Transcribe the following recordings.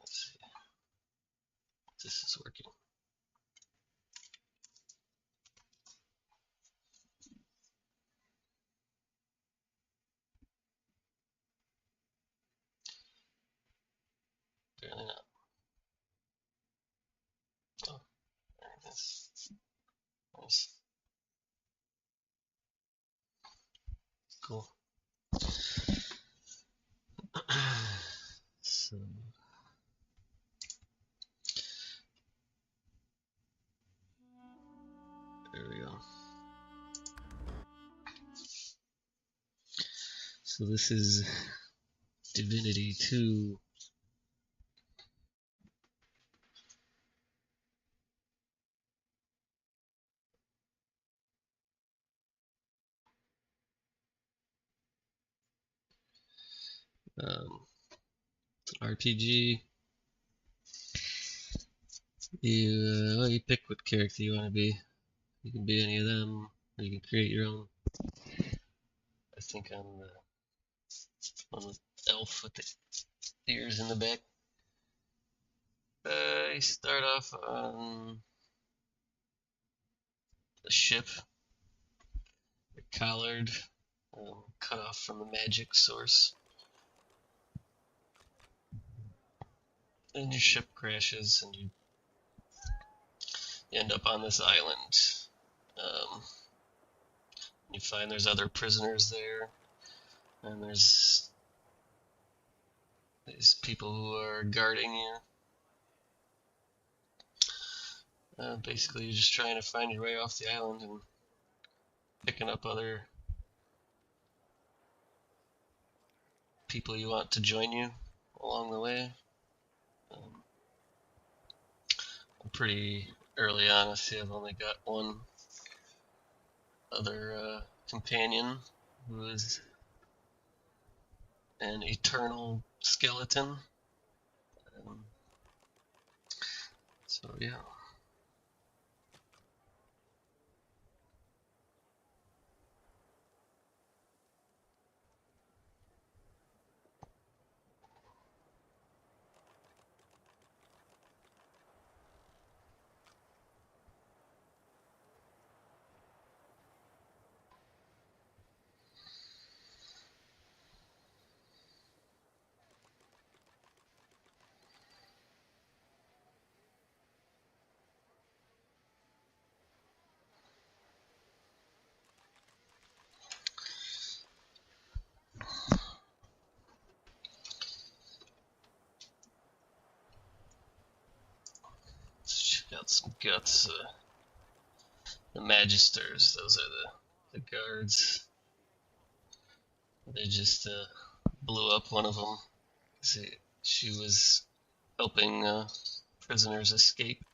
Let's see if this is working. Apparently not. Oh, that's nice. Cool. So there we go. So this is Divinity 2. It's an RPG. You pick what character you want to be. You can be any of them, or you can create your own. I think I'm the one with elf with the ears in the back. You start off on the ship. You're collared, cut off from the magic source. And your ship crashes, and you end up on this island. You find there's other prisoners there, and there's these people who are guarding you. Basically, you're just trying to find your way off the island and picking up other people you want to join you along the way. I'm pretty early on. I see I've only got one other companion who is an eternal skeleton. So yeah. Got some guts. The Magisters, those are the guards. They just blew up one of them. She was helping prisoners escape.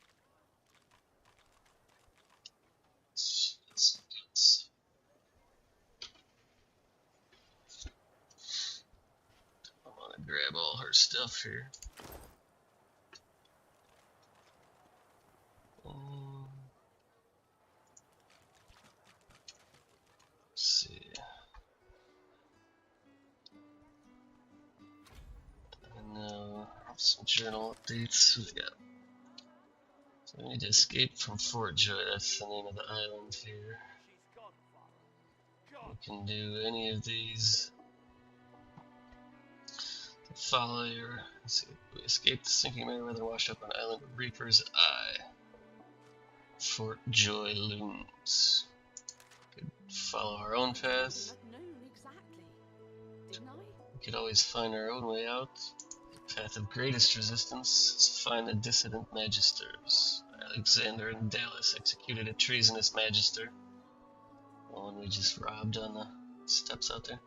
I want to grab all her stuff here. Let's see. And now some journal updates. We got. So we need to escape from Fort Joy. That's the name of the island here. We can do any of these. Follow your. Let's see. We escaped the sinking Meriwether, washed up on the island of Reaper's Eye. Fort Joy looms. Could follow our own path. We could always find our own way out. The path of greatest resistance is to find the dissident magisters. Alexander and Dallas executed a treasonous magister. The one we just robbed on the steps out there.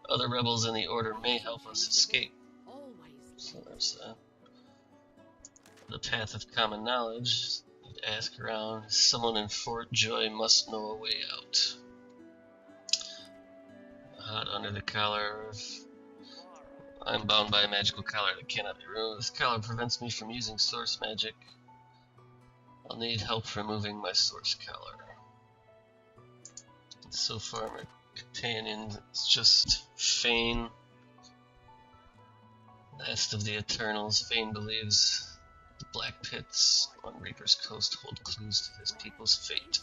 Other rebels in the order may help us escape. So there's the path of common knowledge. You'd ask around. Someone in Fort Joy must know a way out. Hot under the collar of... I'm bound by a magical collar that cannot be removed. This collar prevents me from using source magic. I'll need help removing my source collar. So far my companion is just Fane. Last of the Eternals, Vayne believes the Black Pits on Reaper's Coast hold clues to his people's fate.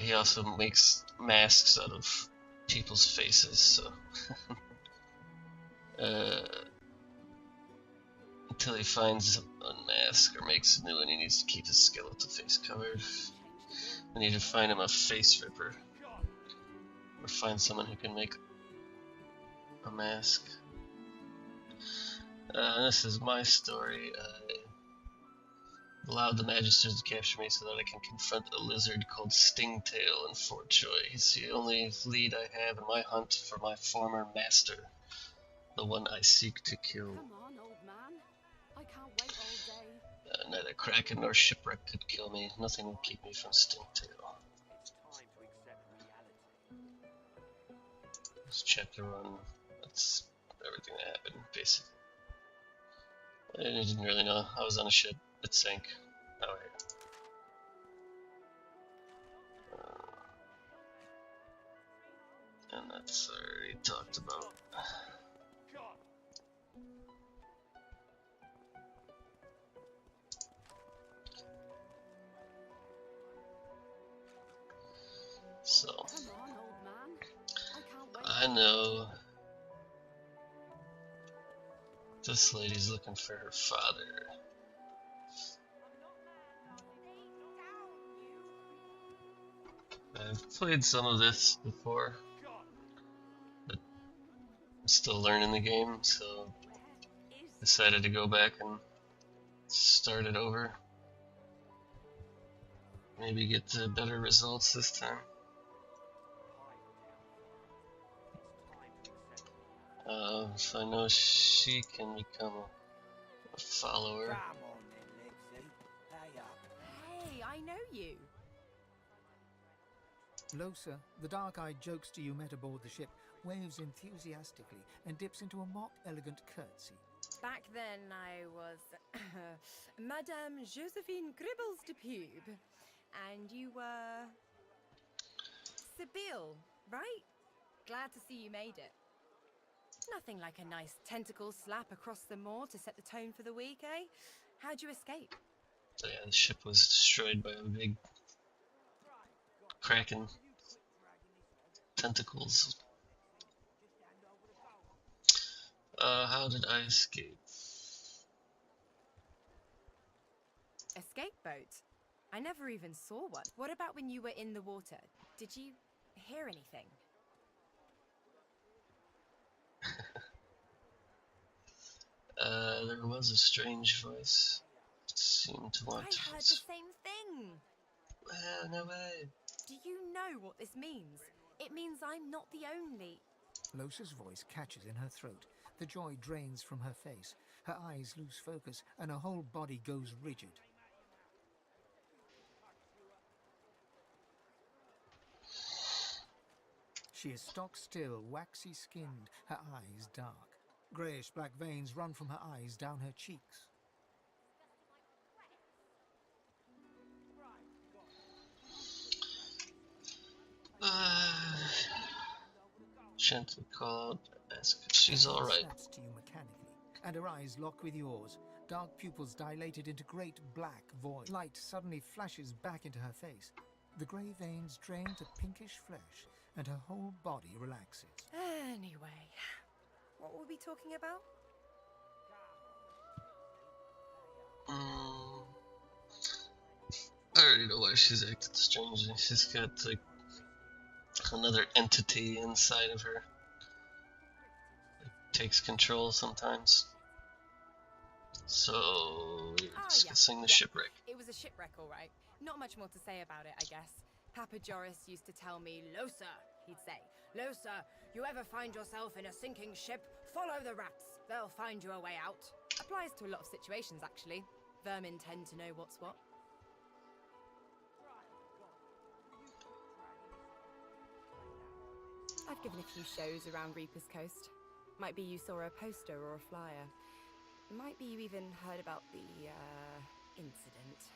He also makes masks out of people's faces, so until he finds a mask or makes a new one, he needs to keep his skeletal face covered. We need to find him a face ripper, or find someone who can make a mask. This is my story. I allowed the Magisters to capture me so that I can confront a lizard called Stingtail in Fort Joy. He's the only lead I have in my hunt for my former master, the one I seek to kill. Come on, old man. I can't wait all day. Neither Kraken nor Shipwreck could kill me. Nothing will keep me from Stingtail. It's chapter 1. That's everything that happened, basically. I didn't really know. I was on a ship. It sank. Alright. And that's already talked about. So, Come on, old man. I can't wait. I know this lady's looking for her father. I've played some of this before, but I'm still learning the game, so decided to go back and start it over. Maybe get better results this time. So I know she can become a follower. Hey, I know you. Losa, the dark-eyed jokester you met aboard the ship, waves enthusiastically and dips into a mock elegant curtsy. Back then I was Madame Josephine Gribbles de Pube. And you were Sibyl, right? Glad to see you made it. Nothing like a nice tentacle slap across the moor to set the tone for the week, eh? How'd you escape? So yeah, the ship was destroyed by a big Kraken. Tentacles. How did I escape? Escape boat? I never even saw one. What about when you were in the water? Did you hear anything? There was a strange voice. It seemed to want to... I heard the same thing. No way. Do you know what this means? It means I'm not the only. Losa's voice catches in her throat. The joy drains from her face. Her eyes lose focus, and her whole body goes rigid. She is stock still, waxy skinned, her eyes dark. Greyish-black veins run from her eyes down her cheeks. Gently call out, ask if she's alright. Snaps to you mechanically, and her eyes lock with yours. Dark pupils dilated into great black void. Light suddenly flashes back into her face. The grey veins drain to pinkish flesh, and her whole body relaxes. Anyway, what were we talking about? I already know why she's acted strangely. She's got like another entity inside of her. It takes control sometimes. So, discussing the shipwreck. It was a shipwreck, all right. Not much more to say about it, I guess. Papa Joris used to tell me, Losa, he'd say, Losa, you ever find yourself in a sinking ship, follow the rats. They'll find you a way out. Applies to a lot of situations, actually. Vermin tend to know what's what. I've given a few shows around Reaper's Coast. Might be you saw a poster or a flyer. Might be you even heard about the, incident.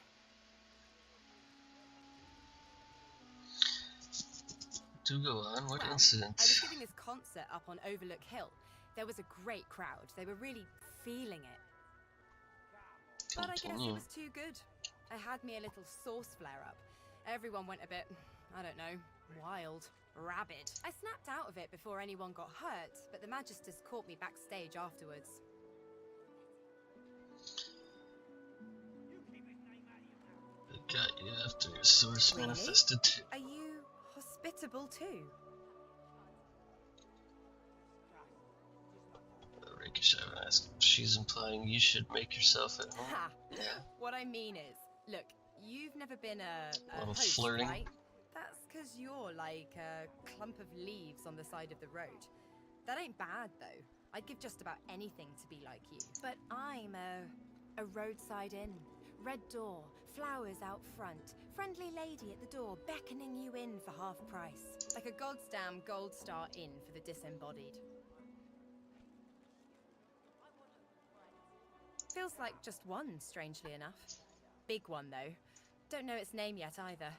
Do go on. What Well, incident? I was giving this concert up on Overlook Hill. There was a great crowd. They were really feeling it. But I guess it was too good. I had me a little source flare-up. Everyone went a bit, I don't know, wild, rabid. I snapped out of it before anyone got hurt, but the Magisters caught me backstage afterwards. It got you after your source Really? manifested too. Are you hospitable too? Ricochet would ask. She's implying you should make yourself at home. Ha! Yeah. What I mean is, look, you've never been a little host, flirting. right? That's because you're like a clump of leaves on the side of the road. That ain't bad, though. I'd give just about anything to be like you. But I'm a roadside inn. Red door, flowers out front, friendly lady at the door beckoning you in for half price. Like a goddamn gold star inn for the disembodied. Feels like just one, strangely enough. Big one, though. Don't know its name yet, either.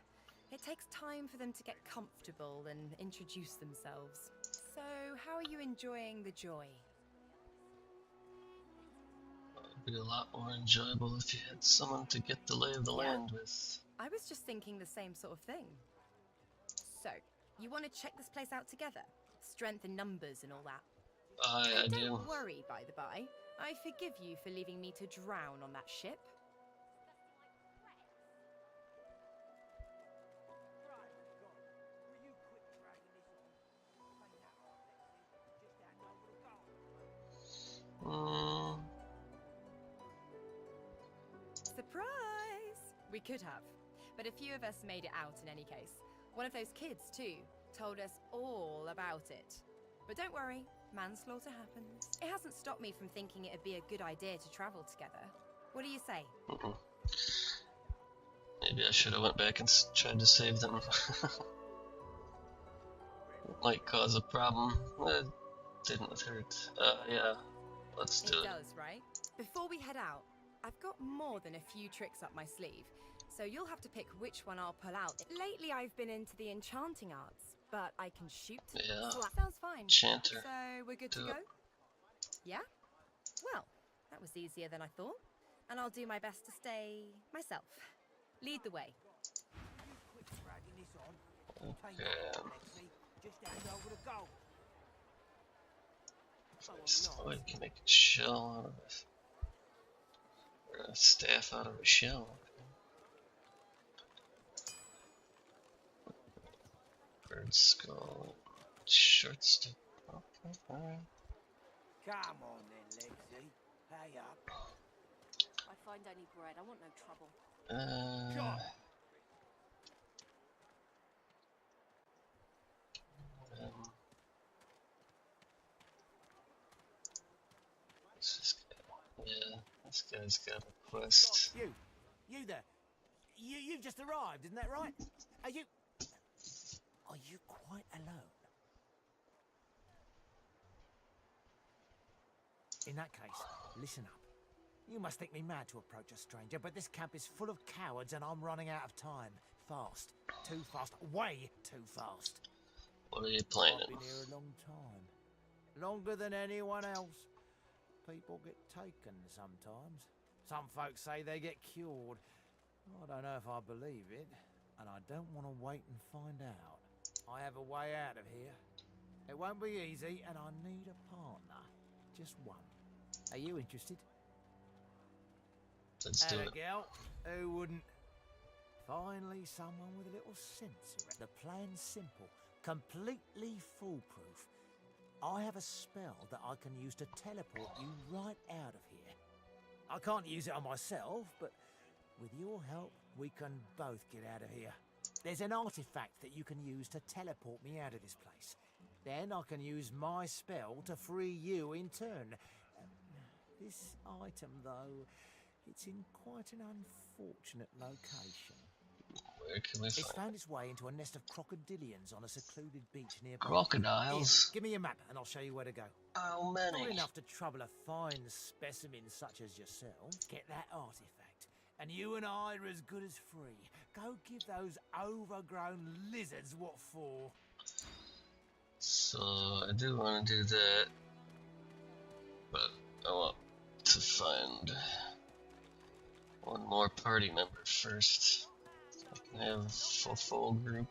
It takes time for them to get comfortable and introduce themselves. So, how are you enjoying the joy? It'd be a lot more enjoyable if you had someone to get the lay of the land with. I was just thinking the same sort of thing. So, you want to check this place out together? Strength in numbers and all that. I do. Don't worry, by the by. I forgive you for leaving me to drown on that ship. Surprise! We could have, but a few of us made it out in any case. One of those kids, too, told us all about it. But don't worry, manslaughter happens. It hasn't stopped me from thinking it'd be a good idea to travel together. What do you say? Maybe I should have went back and tried to save them. Might cause a problem. It didn't hurt. Yeah, let's do it. It does, right? Before we head out, I've got more than a few tricks up my sleeve, so you'll have to pick which one I'll pull out. Lately I've been into the enchanting arts, but I can shoot. Yeah. So that sounds fine. Chanter. So we're good to Do go? it. Yeah? Well, that was easier than I thought, and I'll do my best to stay myself. Lead the way. Okay. Oh, you can make a shell out of it. Or a staff out of a shell. Okay. Bird skull. Short stick. Okay, alright. Come on then, Lexi. Pay up. I find only bread. I want no trouble. This guy's got a quest. You there. You've just arrived, isn't that right? Are you quite alone? In that case, listen up. You must think me mad to approach a stranger, but this camp is full of cowards and I'm running out of time. Fast. Too fast. Way too fast. What are you planning? I've been here a long time. Longer than anyone else. People get taken sometimes. Some folks say they get cured. I don't know if I believe it, and I don't want to wait and find out. I have a way out of here. It won't be easy, and I need a partner. Just one. Are you interested? Let's do it. Girl, who wouldn't? Finally, someone with a little sense of it. The plan's simple, completely foolproof. I have a spell that I can use to teleport you right out of here. I can't use it on myself, but with your help, we can both get out of here. There's an artifact that you can use to teleport me out of this place. Then I can use my spell to free you in turn. This item, though, it's in quite an unfortunate location. Where can we It's find found its way into a nest of crocodilians on a secluded beach nearby. crocodiles? Here, give me a map and I'll show you where to go. How many? Not enough to trouble a fine specimen such as yourself. Get that artifact, and you and I are as good as free. Go give those overgrown lizards what for. So I do want to do that, but I want to find one more party member first. So I can have a full group.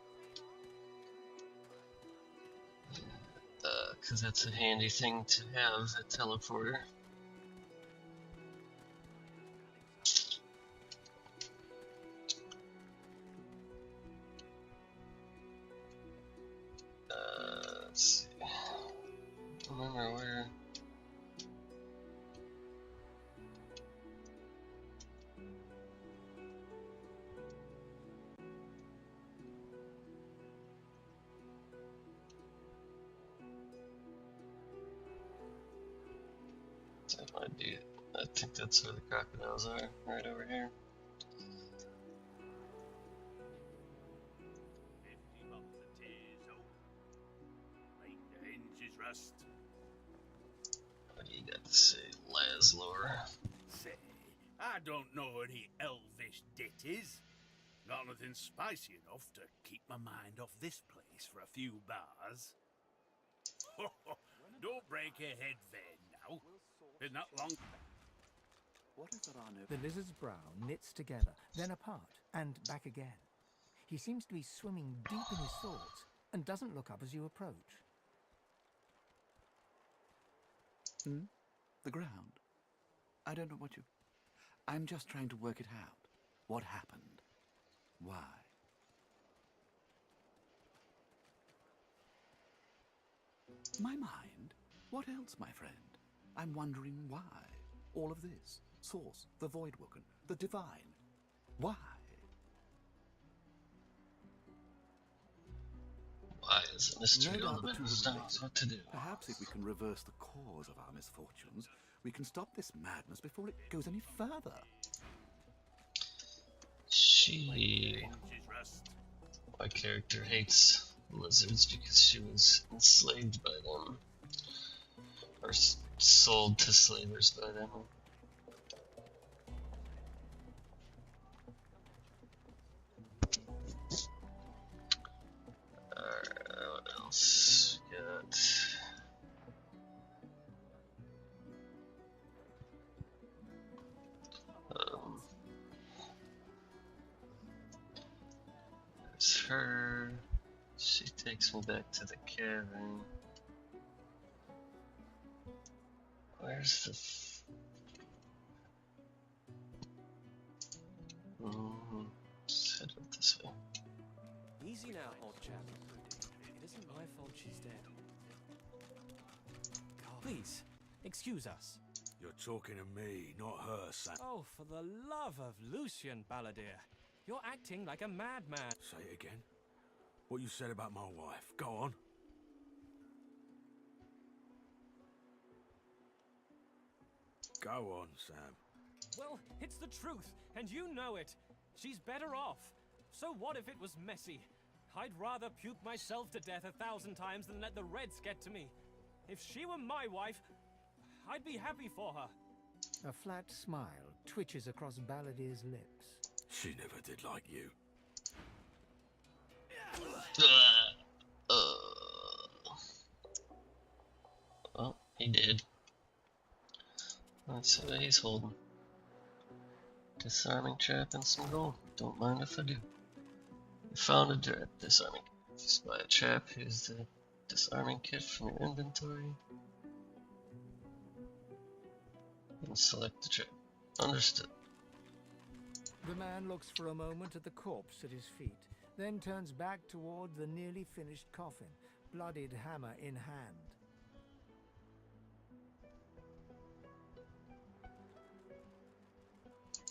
Because that's a handy thing to have, a teleporter. Let's see. Remember where. That might be it. I think that's where the crocodiles are, right over here. 50 bottles of tears, oh. Like the hinges rust. What do you got to say, Laszlo? Say, I don't know any elvish ditties. Got nothing spicy enough to keep my mind off this place for a few bars. Don't break your head then now. Been that long. What is Arano? The lizard's brow knits together, then apart, and back again. He seems to be swimming deep in his thoughts, and doesn't look up as you approach. The ground. I don't know what you... I'm just trying to work it out. What happened? Why? My mind? What else, my friend? I'm wondering why. All of this. Source, the Voidwoken, the Divine. Why? Why is a mystery? No All doubt the the two man of knows them. what to do. Perhaps if we can reverse the cause of our misfortunes, we can stop this madness before it goes any further. Hinges rust. My character hates lizards because she was enslaved by them, or sold to slavers by them. Alright, what else? We got. There's her. She takes me back to the cavern. Where's the Let's head up this way. Easy now, old chap. It isn't my fault she's dead. Please, excuse us. You're talking to me, not her, Sam. Oh, for the love of Lucian, Balladeer. You're acting like a madman. Say it again. What you said about my wife. Go on. Go on, Sam. Well, it's the truth, and you know it. She's better off. So what if it was messy? I'd rather puke myself to death 1,000 times than let the Reds get to me. If she were my wife, I'd be happy for her. A flat smile twitches across Balladeer's lips. She never did like you. Well, he did. Let's see what he's holding. Disarming trap and some gold. Don't mind if I do. You found a disarming kit. If you spy a trap, here's the disarming kit from your inventory. And select the trap. Understood. The man looks for a moment at the corpse at his feet, then turns back toward the nearly finished coffin, bloodied hammer in hand.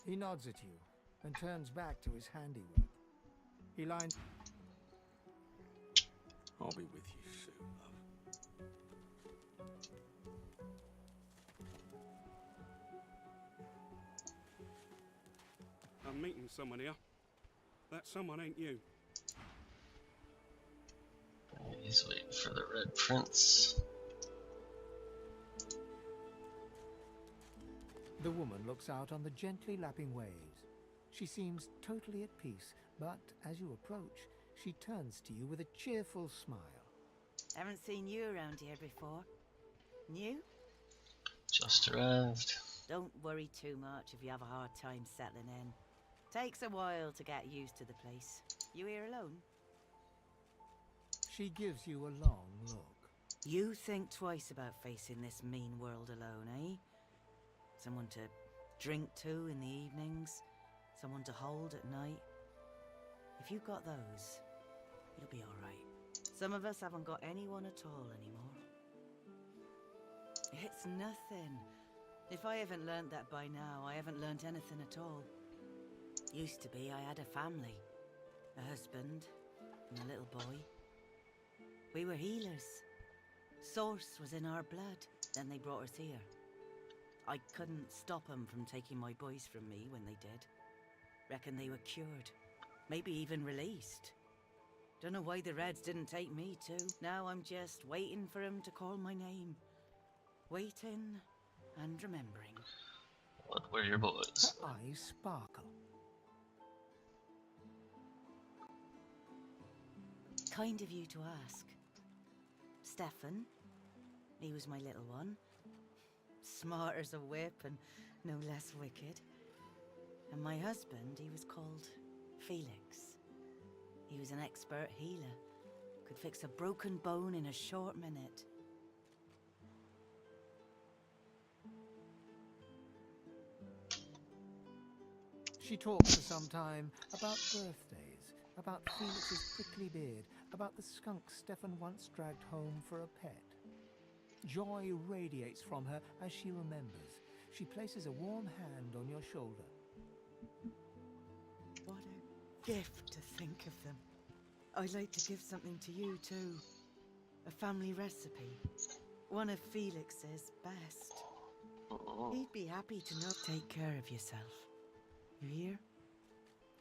He nods at you and turns back to his handiwork. He lines. I'll be with you soon, love. I'm meeting someone here. That someone ain't you. He's waiting for the Red Prince. The woman looks out on the gently lapping waves. She seems totally at peace, but as you approach, she turns to you with a cheerful smile. Haven't seen you around here before. New? Just arrived. Don't worry too much if you have a hard time settling in. Takes a while to get used to the place. You here alone? She gives you a long look. You think twice about facing this mean world alone, eh? Someone to drink to in the evenings, someone to hold at night. If you've got those, you'll be alright. Some of us haven't got anyone at all anymore. It's nothing. If I haven't learnt that by now, I haven't learnt anything at all. Used to be I had a family, a husband, and a little boy. We were healers. Source was in our blood. Then they brought us here. I couldn't stop them from taking my boys from me when they did. Reckon they were cured. Maybe even released. Don't know why the Reds didn't take me too. Now I'm just waiting for them to call my name. Waiting and remembering. What were your boys? Her eyes sparkle. Kind of you to ask. Stefan, he was my little one. Smart as a whip and no less wicked. And my husband, he was called Felix. He was an expert healer. Could fix a broken bone in a short minute. She talks for some time about birthdays, about Felix's prickly beard, about the skunk Stefan once dragged home for a pet. Joy radiates from her as she remembers. She places a warm hand on your shoulder. What a gift to think of them. I'd like to give something to you too. A family recipe. One of Felix's best. He'd be happy to know. Take care of yourself. You hear?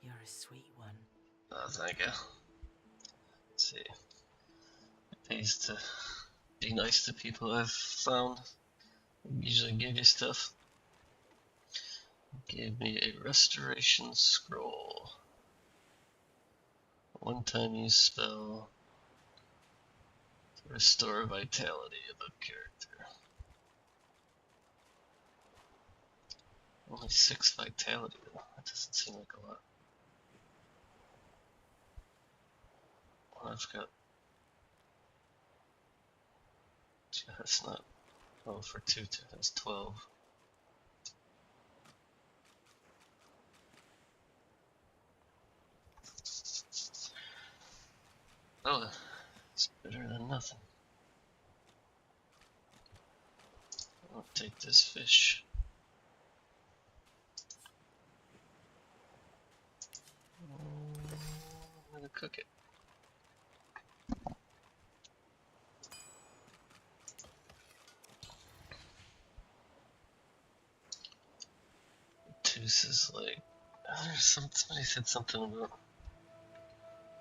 You're a sweet one. Oh, thank you. Let's see. It pays to be nice to people I've found. Usually give you stuff. Gave me a restoration scroll. One time use spell to restore vitality of a character. Only 6 vitality though. That doesn't seem like a lot. Well, I've got. Yeah, that's not. Oh, for 2, that's 12. Oh, it's better than nothing. I'll take this fish. I'm gonna cook it. Deuce is like, there's somebody said something about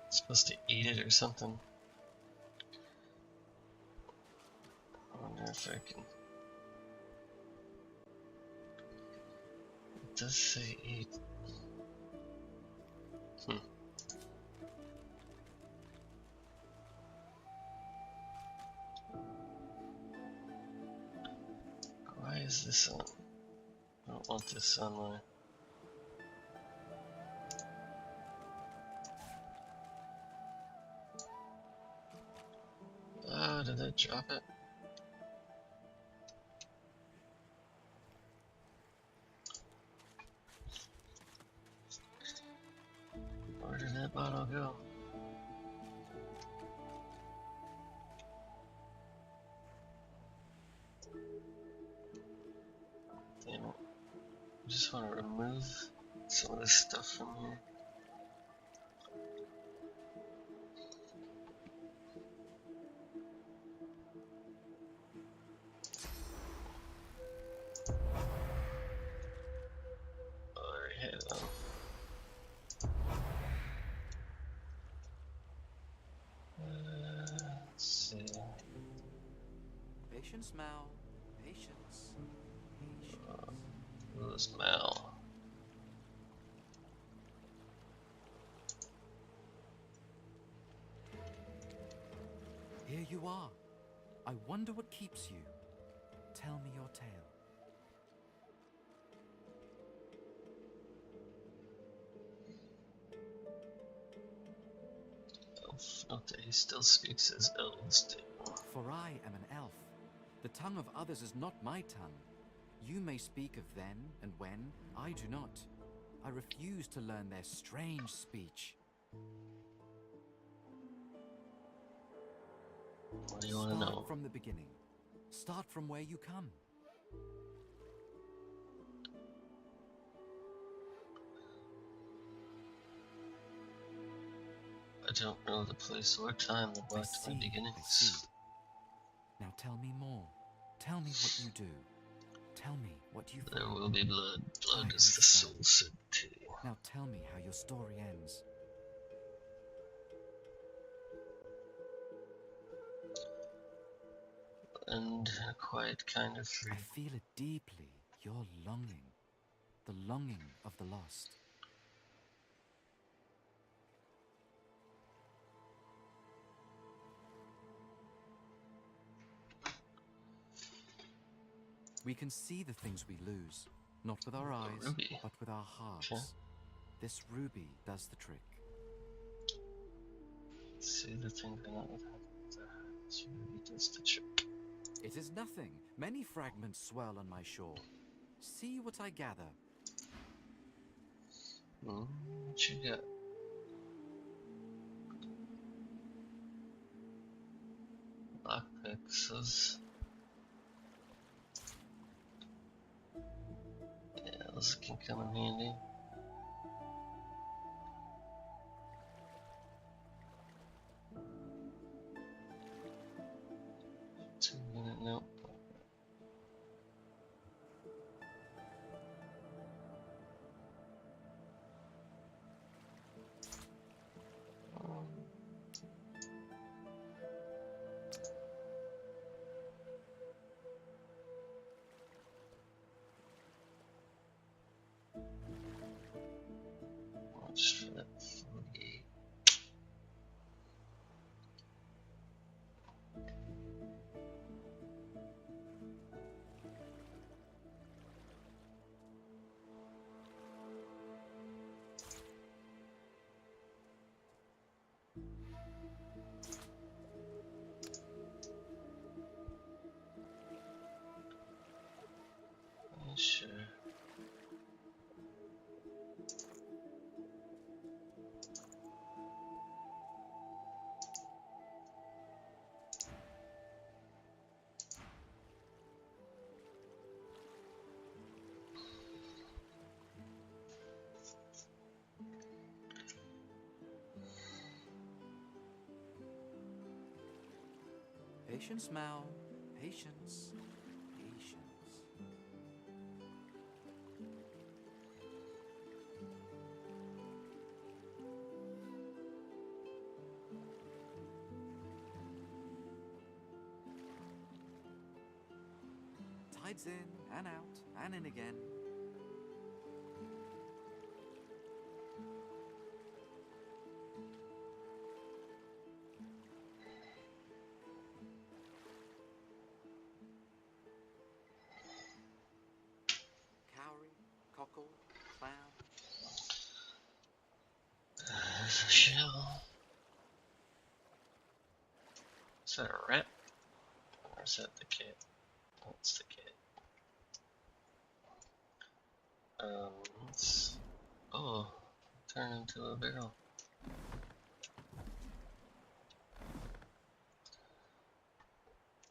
supposed to eat it or something. I wonder if I can. It does say eat. Why is this on? I don't want this on my. Oh, did I drop it? Where did that bottle go? Damn it. I just want to remove some of this stuff from here. Patience, Mal. Patience. Who's Mal? Here you are. I wonder what keeps you. Tell me your tale. Elf. Note that he still speaks as elves do. For I am an elf. The tongue of others is not my tongue. You may speak of then and when, I do not. I refuse to learn their strange speech. What do you want to know? Start from the beginning. Start from where you come. I don't know the place or time that marked my I beginnings. see. Now tell me more. Tell me what you do. Tell me what you There find. will be blood. Blood I is the soul understand. said to you. Now tell me how your story ends. And a quiet kind of free. I feel it deeply, your longing. The longing of the lost. We can see the things we lose, not with our eyes, Ruby. but with our hearts. Okay. This ruby does the trick. See the thing they're not with the hearts. Ruby does the trick. It is nothing. Many fragments swirl on my shore. See what I gather. What you got? Lockpicks. Yeah, those can come in handy. Two-minute note. Watch for that 48. Sure. Patience, Mal. Patience. Patience. Tides in and out and in again. Cowrie, cockle, clown. There's a shell. Is that a rat? Or is that the cat? Oh, it's the cat. Let's... Oh, turn into a barrel.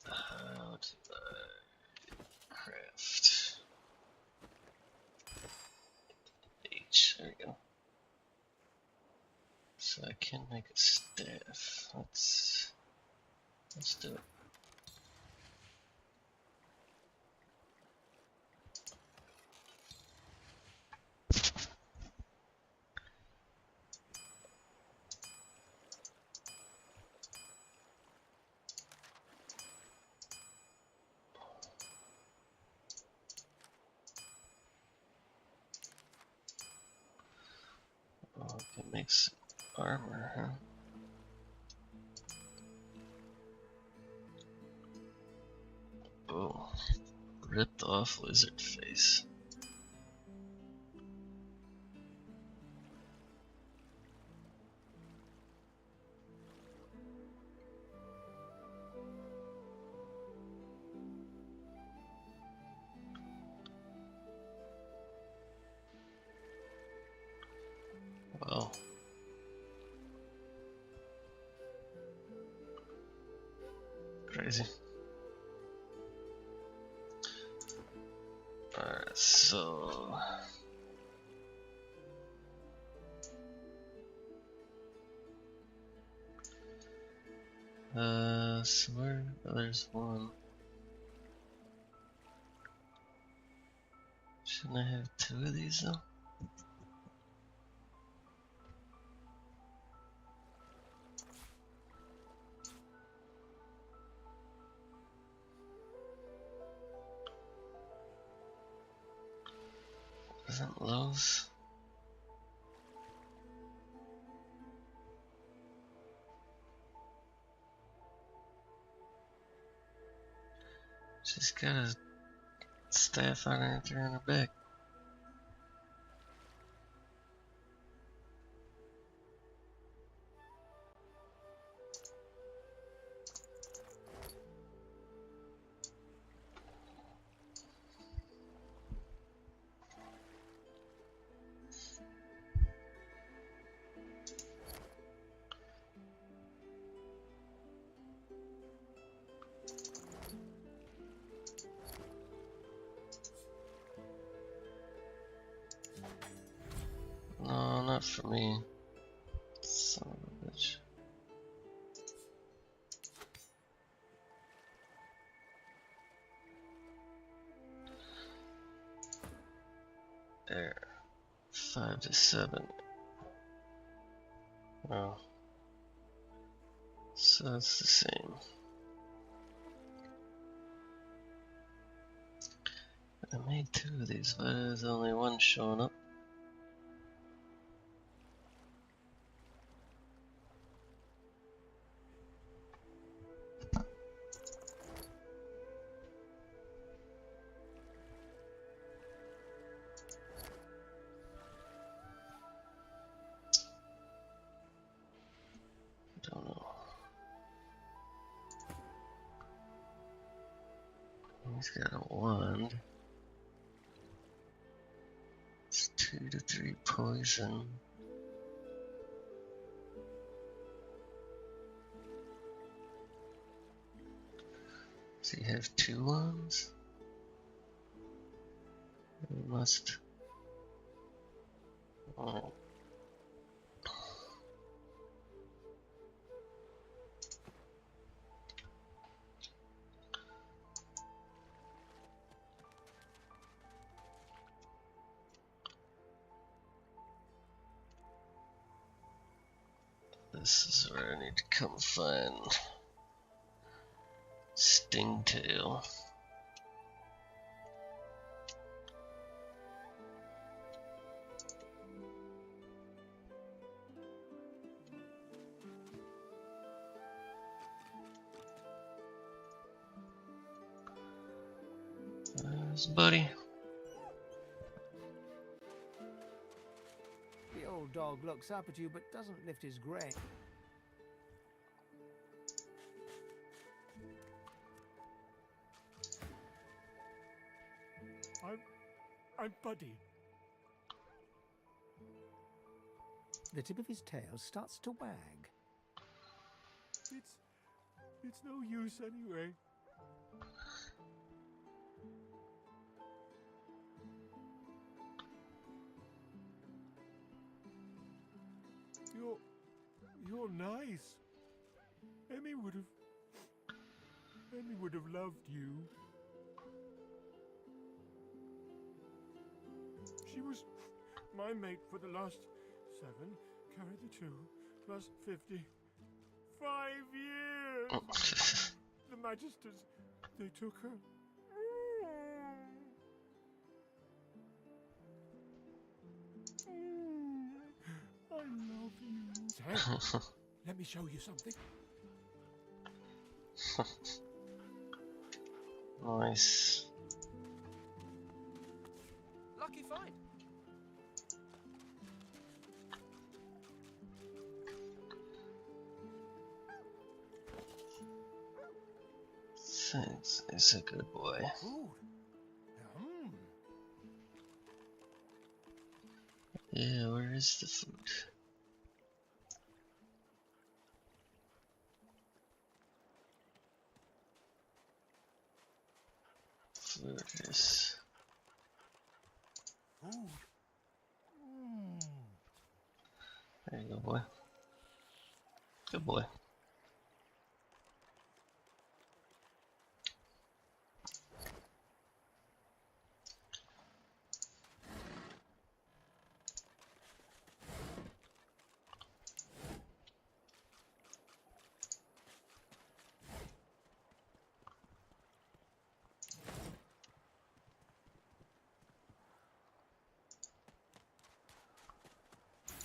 How do I craft? H, there we go. So I can make a staff. Let's do it. Oh, it makes armor, huh? Oh, ripped off lizard face. Wow. Crazy. Alright, so so where? Oh, there's one. Shouldn't I have two of these though? Isn't Lowe's? She's got a staff on her through her back. No, not for me. Son of a bitch. There. 5 to 7. Oh. So it's the same. I made 2 of these, but there's only one showing up. Don't know. He's got a wand. It's 2 to 3 poison. Does he have 2 wands? He must. Oh. This is where I need to come find Stingtail. There's Buddy. The old dog looks up at you but doesn't lift his grey. I'm Buddy. The tip of his tail starts to wag. It's no use anyway. You're nice. Emmy would have loved you. She was my mate for the last 7, carry the 2, plus 50. 5 years! The Magisters, they took her. I love you. Sam, let me show you something. Nice. Lucky find. Thanks. He's a good boy. Food. Yeah, where is the food? Food is. Food. There you go, boy. Good boy.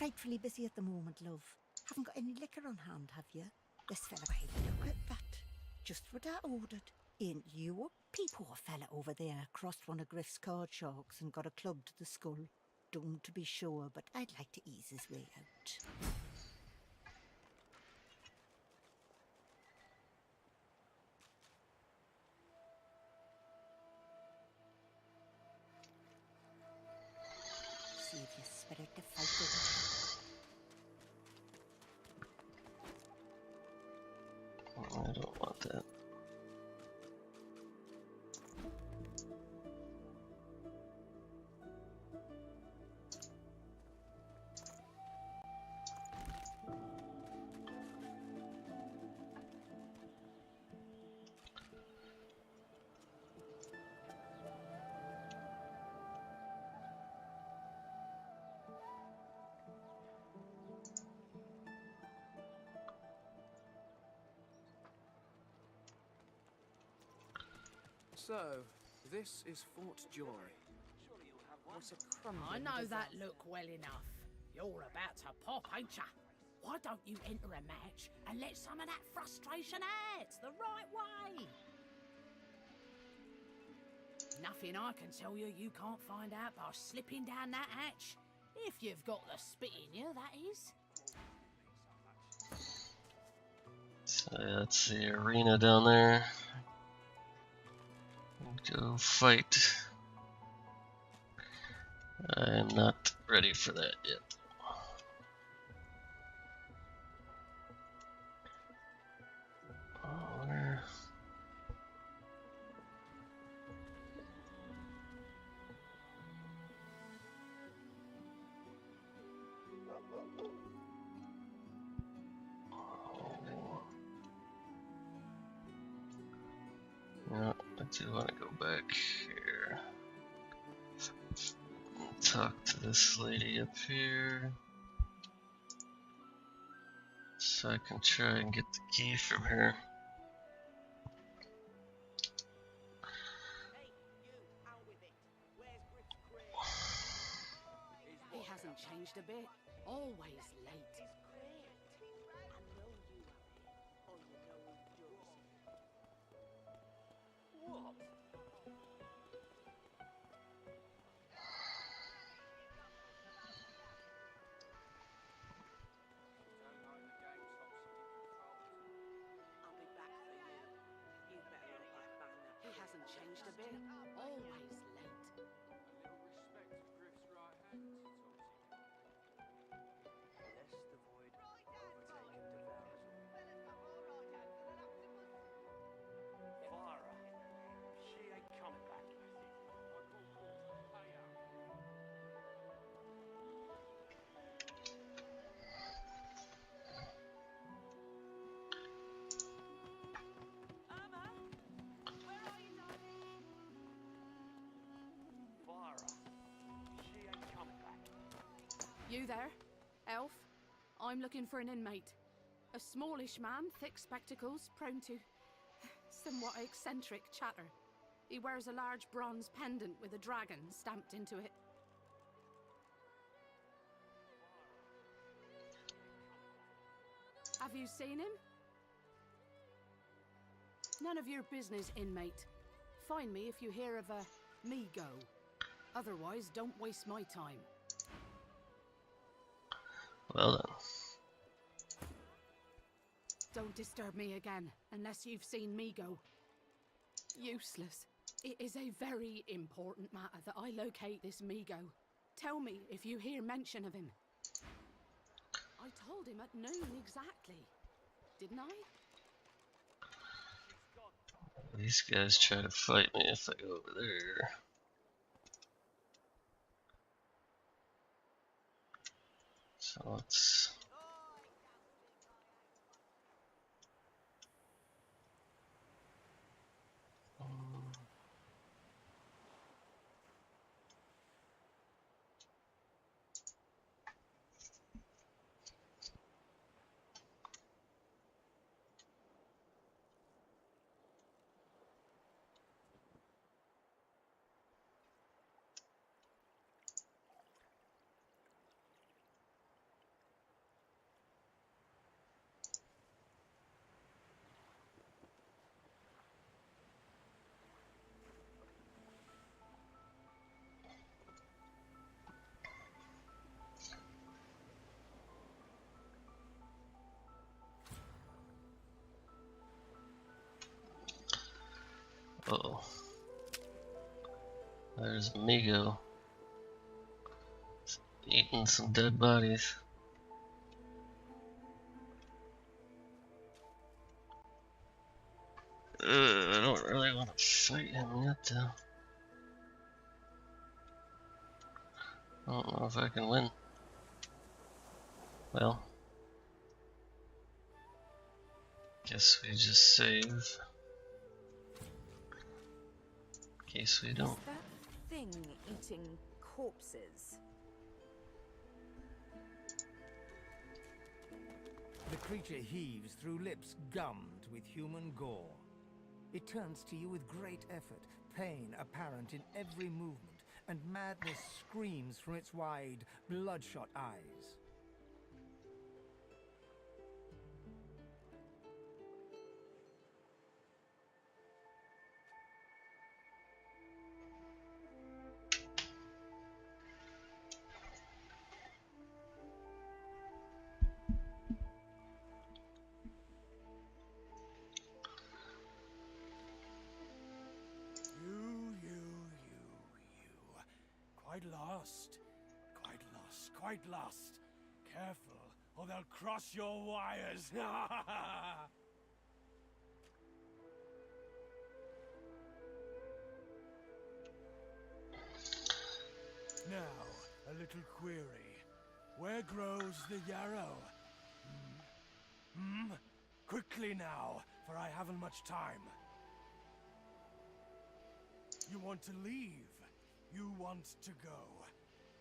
Frightfully busy at the moment, love. Haven't got any liquor on hand, have you? This fella, hey, look at that. Just what I ordered. Ain't you a peep-poor fella over there crossed one of Griff's card sharks and got a club to the skull? Doomed to be sure, but I'd like to ease his way out. Save your spirit to fight the wicked. I don't want that. So, this is Fort Joy. What a crumbling I know that disaster. look well enough. You're about to pop, ain't ya? Why don't you enter a match and let some of that frustration out the right way? Nothing I can tell you you can't find out by slipping down that hatch. If you've got the spit in you, that is. So that's the arena down there. Go fight. I am not ready for that yet. Where? Yeah, I do want to go back here. Talk to this lady up here. So I can try and get the key from her. He hasn't changed a bit. Always late. What? He hasn't changed a bit. Always late. You there, elf? I'm looking for an inmate. A smallish man, thick spectacles, prone to somewhat eccentric chatter. He wears a large bronze pendant with a dragon stamped into it. Have you seen him? None of your business, inmate. find me if you hear of a me-go. Otherwise, don't waste my time. Well then. Don't disturb me again, unless you've seen me-go. Useless. It is a very important matter that I locate this me-go. Tell me if you hear mention of him. I told him at noon exactly. Didn't I? These guys try to fight me if I go over there. So let's... Uh-oh. There's Migo. Eating some dead bodies. I don't really want to fight him yet though. I don't know if I can win. Well, guess we just save. In case we don't. Is that thing eating corpses? The creature heaves through lips gummed with human gore. It turns to you with great effort, pain apparent in every movement, and madness screams from its wide, bloodshot eyes. Quite lost. Quite lost. Quite lost. Careful, or they'll cross your wires. Now, a little query. Where grows the yarrow? Quickly now, for I haven't much time. You want to leave? You want to go.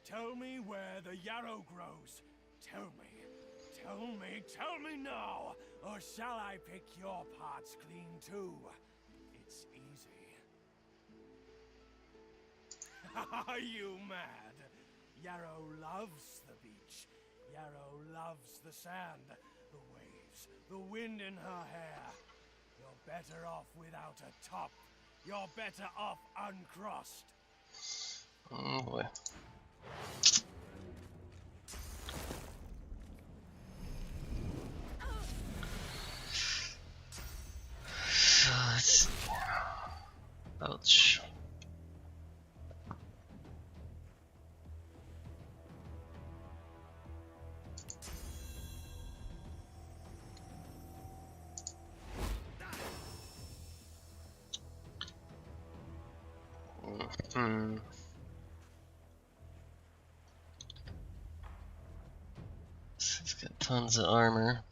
Tell me where the yarrow grows. Tell me. Tell me. Tell me now. Or shall I pick your parts clean too? It's easy. Are you mad? Yarrow loves the beach. Yarrow loves the sand, the waves, the wind in her hair. You're better off without a top. You're better off uncrossed. Oh boy. So let's see. Ouch. He's got tons of armor.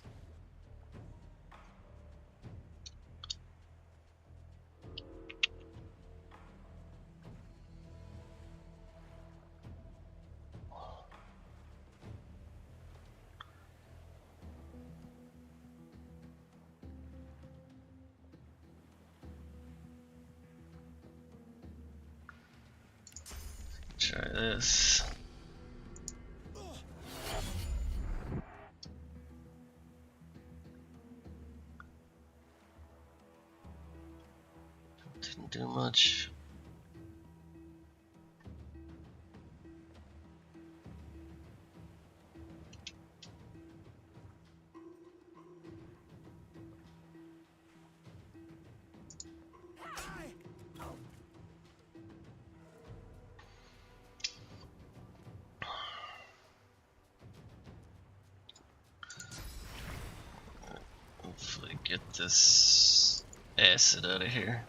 Try this. Didn't do much. Hopefully get this acid out of here.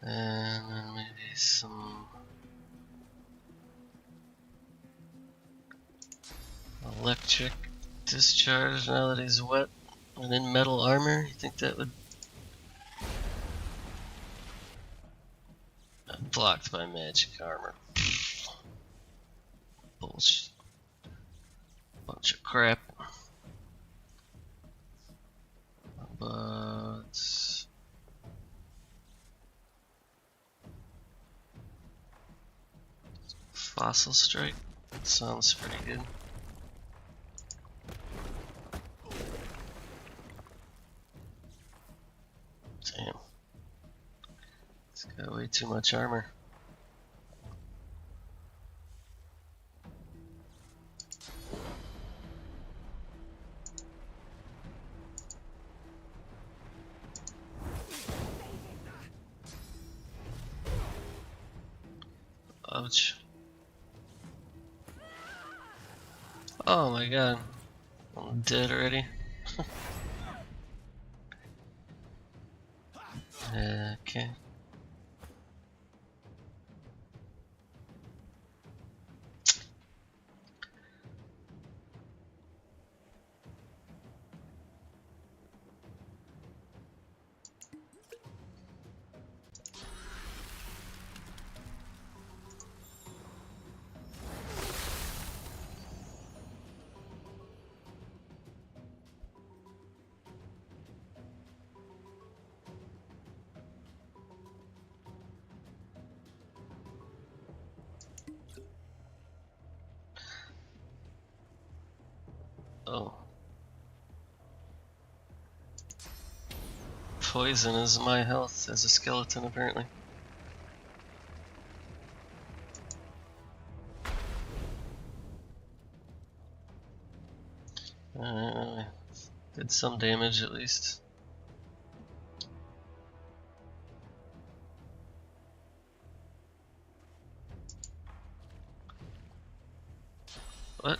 And then maybe some electric discharge now that he's wet and in metal armor. You think that would blocked by magic armor? Bullshit. Bunch of crap. But fossil strike sounds pretty good. Damn. It's got way too much armor. Ouch. Oh my god. I'm dead already. Okay. Oh. Poison is my health as a skeleton, apparently. Did some damage at least. What?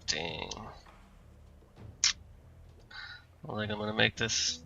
Dang. I don't think I'm gonna make this.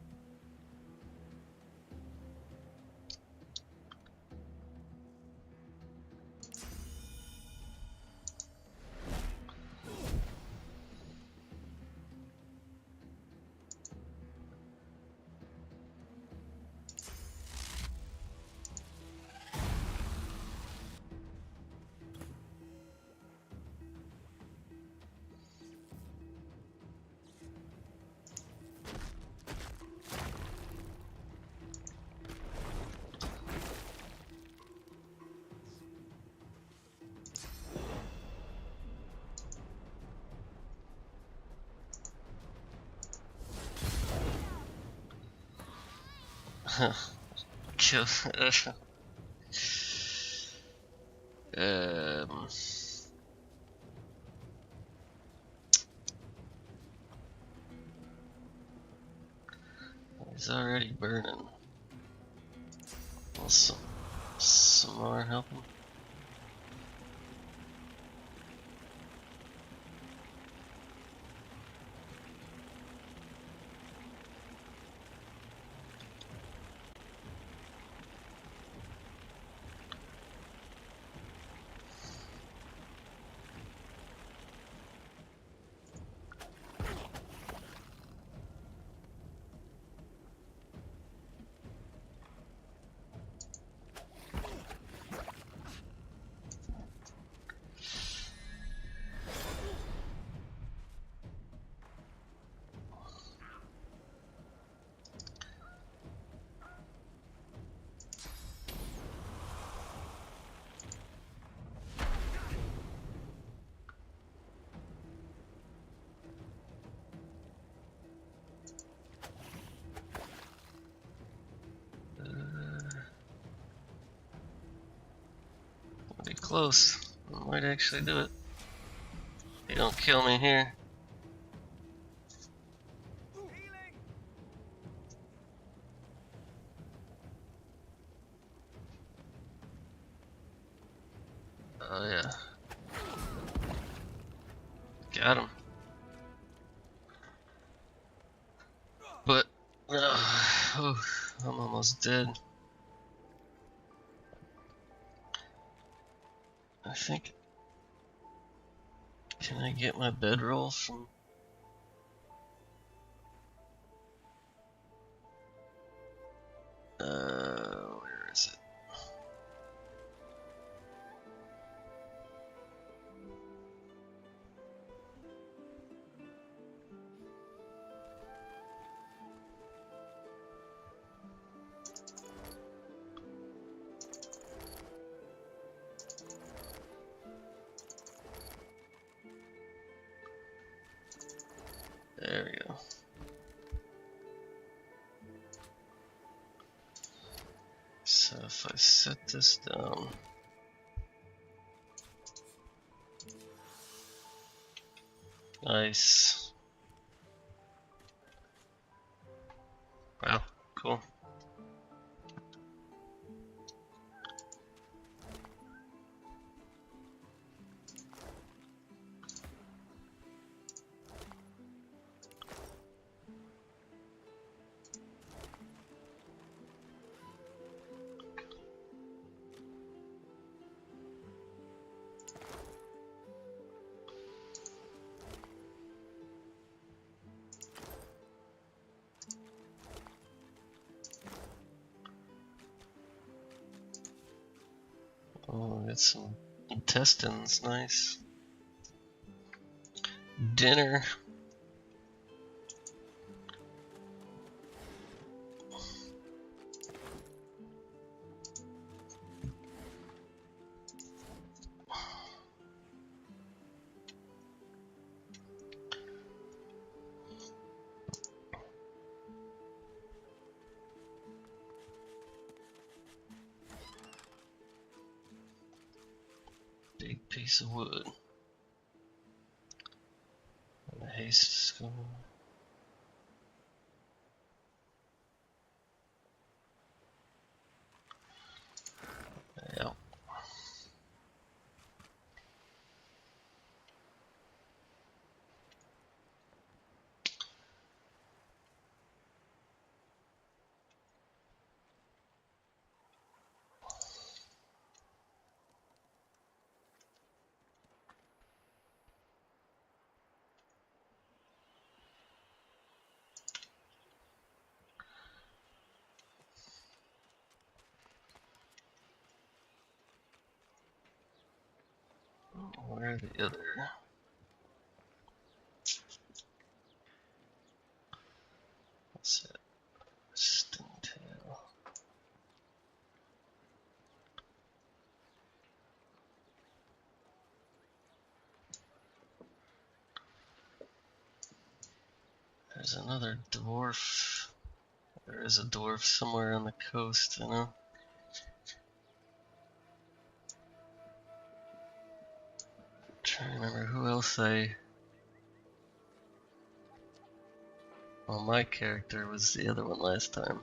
Kill. He's already burning. Well, some more help him. close. I might actually do it. They don't kill me here. Oh yeah. Got him. But, oh, I'm almost dead. I think. Can I get my bedroll from? Where is it? There we go. So if I set this down, nice. Wow, cool. Oh, got some intestines, nice. Dinner. Big piece of wood. And a haste skull. Yep. Where are the other? What's that? Stingtail. There's another dwarf. There is a dwarf somewhere on the coast, you know. Trying to remember who else well, my character was the other one last time.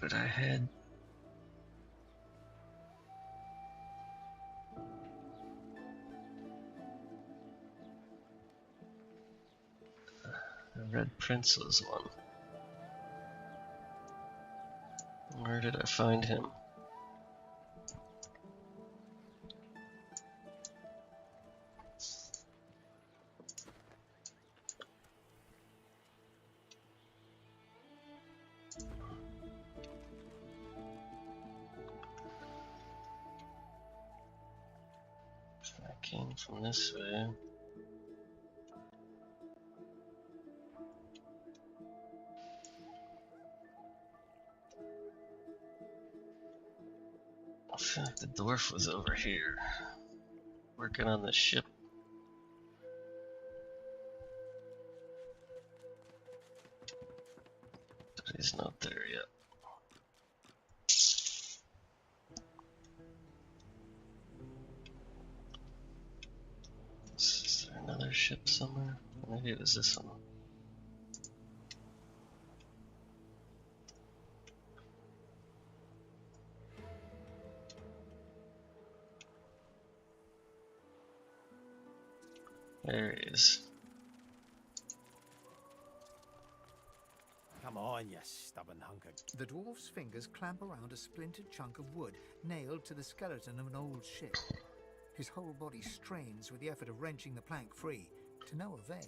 But I had the Red Prince was one. Where did I find him? I came from this way. I feel like the dwarf was over here, working on the ship. But he's not there yet. ship somewhere? Maybe it was this one. There he is. Come on, you stubborn hunk of... The dwarf's fingers clamp around a splintered chunk of wood nailed to the skeleton of an old ship. His whole body strains with the effort of wrenching the plank free, to no avail.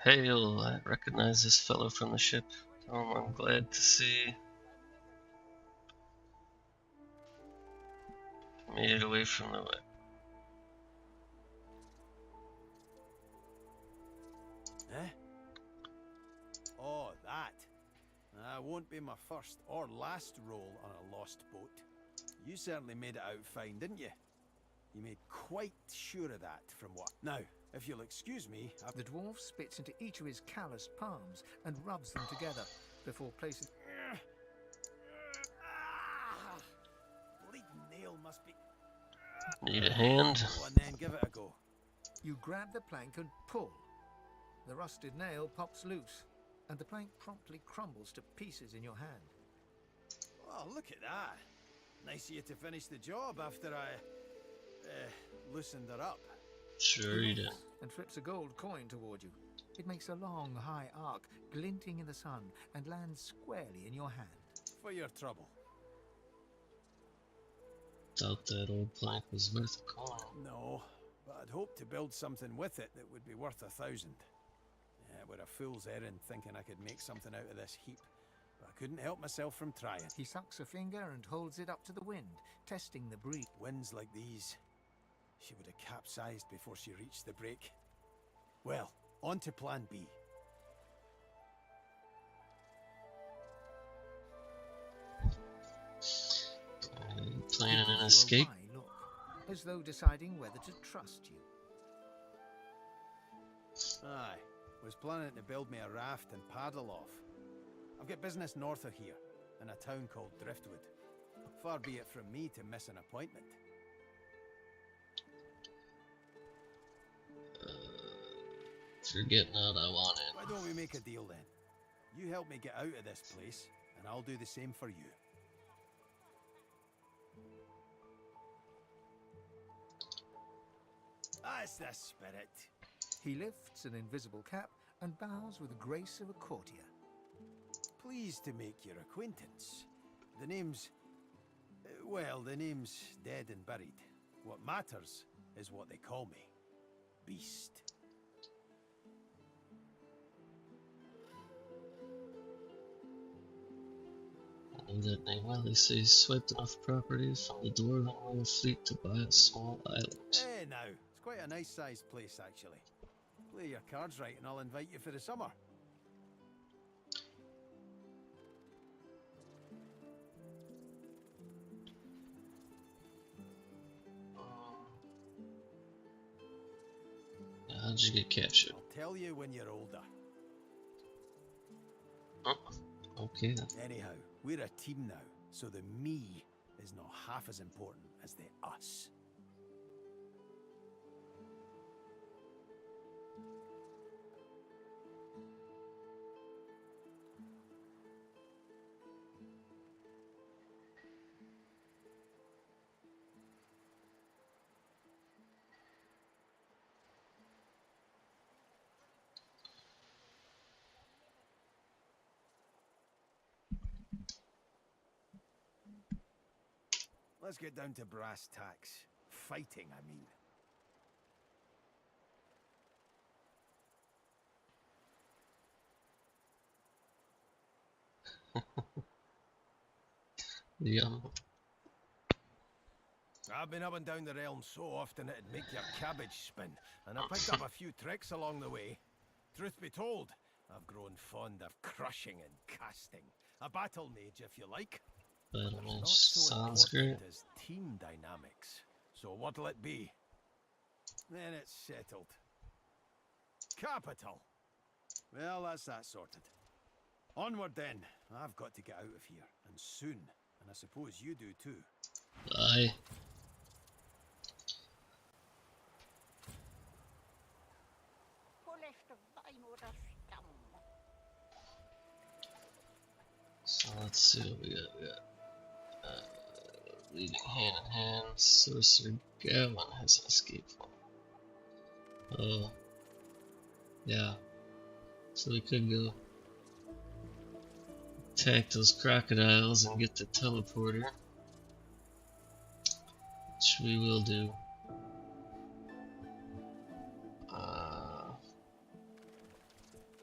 Hail, I recognize this fellow from the ship. I'm glad to see. Made it away from the wet. Eh? Oh, that. That won't be my first or last roll on a lost boat. You certainly made it out fine, didn't you? You made quite sure of that from what... Now, if you'll excuse me... The dwarf spits into each of his calloused palms and rubs them together before placing... Bleeding nail must be... Need a hand? Go on then, give it a go. You grab the plank and pull. The rusted nail pops loose, and the plank promptly crumbles to pieces in your hand. Oh, look at that. Nice of you to finish the job after I... loosened her up. Sure you did. And flips a gold coin toward you. It makes a long, high arc, glinting in the sun, and lands squarely in your hand. For your trouble. Thought that old plank was worth a coin. No, but I'd hoped to build something with it that would be worth 1,000. Yeah, it were a fool's errand thinking I could make something out of this heap. But I couldn't help myself from trying. He sucks a finger and holds it up to the wind, testing the breeze. Winds like these, she would have capsized before she reached the break. Well, on to plan B. Planning an escape? Look, as though deciding whether to trust you. Aye, was planning to build me a raft and paddle off. I've got business north of here, in a town called Driftwood. Far be it from me to miss an appointment. If you're getting out, I want it. Why don't we make a deal then? You help me get out of this place, and I'll do the same for you. That's the spirit. He lifts an invisible cap and bows with the grace of a courtier. Pleased to make your acquaintance. The name's... well, the name's dead and buried. What matters is what they call me. Beast. I knew that name well. They say he swiped enough property from the Dwarven Royal Fleet to buy a small island. Hey now, it's quite a nice sized place actually. Play your cards right and I'll invite you for the summer. How'd you get captured? I'll tell you when you're older. Oh, okay then. Anyhow, we're a team now, so the me is not half as important as the us. Let's get down to brass tacks. Fighting, I mean. Yum. I've been up and down the realm so often it'd make your cabbage spin, and I picked up a few tricks along the way. Truth be told, I've grown fond of crushing and casting. A battle mage, if you like. Battle Not mage so sounds great. important as team dynamics. So what'll it be? Then it's settled. Capital. Well, that's that sorted. Onward then. I've got to get out of here, and soon. And I suppose you do too. Aye. Let's see what we got. We got leading hand in hand. Sorcerer Gavin has an escape plan. Oh, yeah. So we could go attack those crocodiles and get the teleporter, which we will do.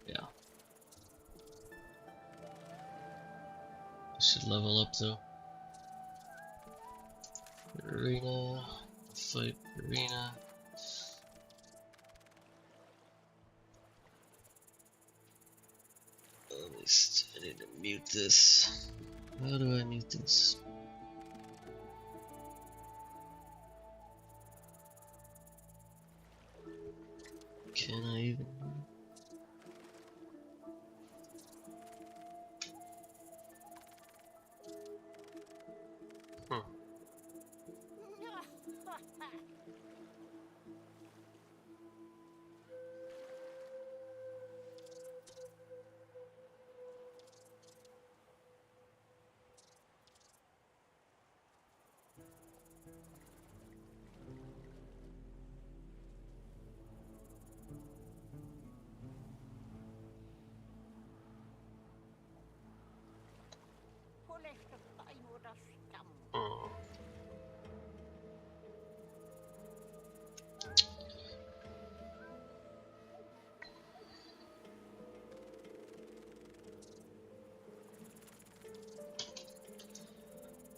Yeah. Should level up though. Arena, fight arena. At least I need to mute this. How do I mute this? Can I even?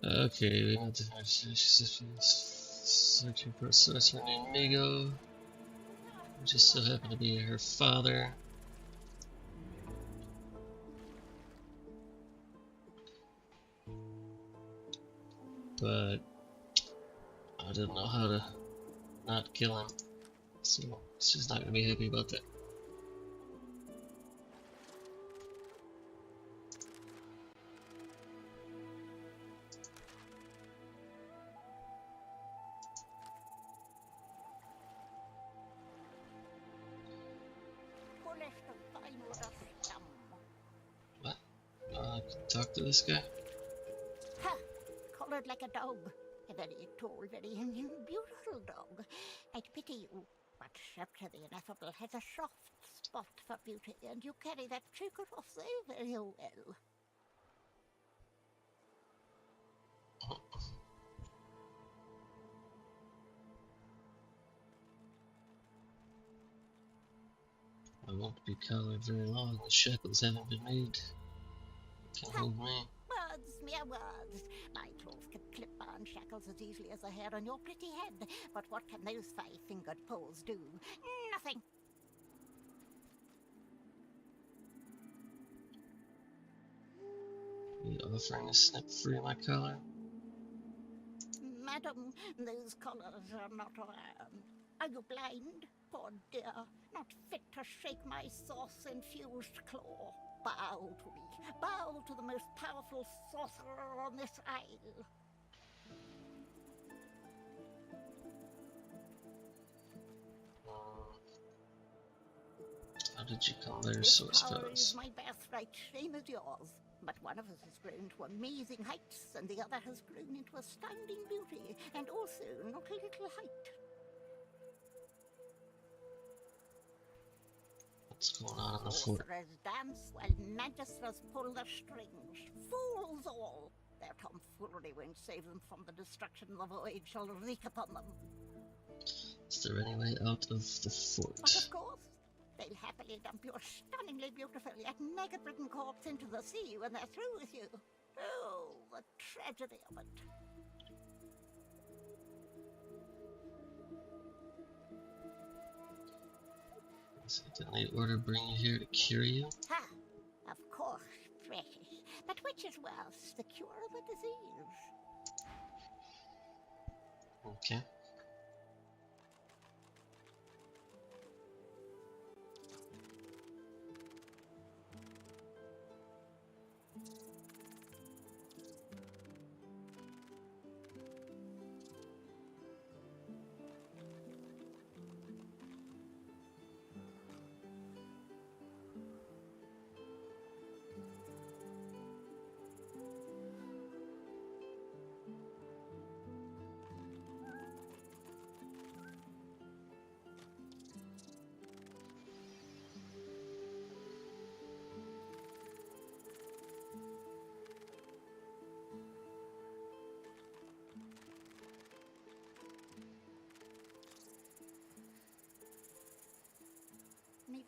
Okay, we got the searching for a sorcerer named Migo. Who just so happened to be her father. But I didn't know how to not kill him, so she's not gonna be happy about that. What? I can talk to this guy? Ha! Coloured like a dog. A very tall, very beautiful dog. I'd pity you. But Sceptre the Ineffable has a soft spot for beauty, and you carry that trick off so very well. I won't be collared very long. The shackles haven't been made. Can hold me. Words, mere words. My tools can clip on shackles as easily as a hair on your pretty head. But what can those five-fingered paws do? Nothing. Are you offering to snip free my collar? Madam, those collars are not iron. Are you blind? Poor dear, not fit to shake my sauce-infused claw. Bow to me. Bow to the most powerful sorcerer on this isle. How did you come by your This source power powers? is my birthright, same as yours. But one of us has grown to amazing heights, and the other has grown into astounding beauty, and also not a little height. What's going on in the fort? Sorcerers dance while magisters pull the strings. Fools all! Their tomfoolery won't save them from the destruction the void shall wreak upon them. Is there any way out of the fort? But of course, they'll happily dump your stunningly beautiful yet naked-ridden corpse into the sea when they're through with you. Oh, the tragedy of it. Didn't the order bring you here to cure you? Ha! Of course, precious. But which is worse, the cure or the disease? Okay.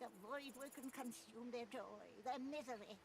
the void will can consume their joy, their misery.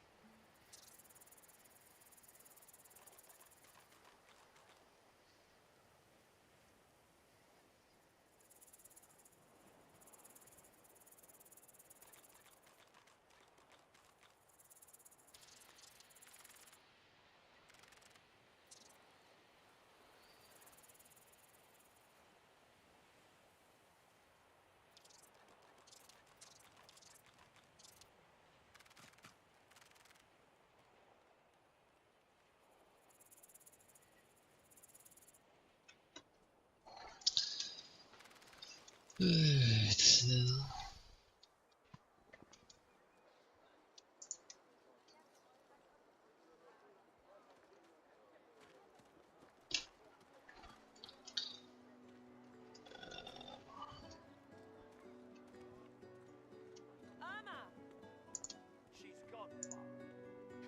Alright, so She's gone,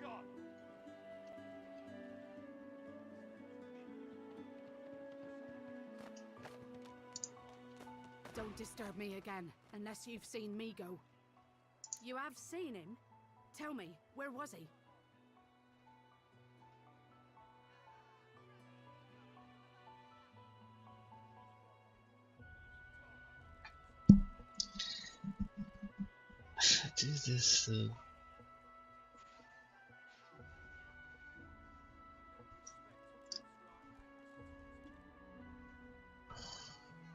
Gone. Don't disturb me again, unless you've seen me go. You have seen him? Tell me, where was he? if I do this though,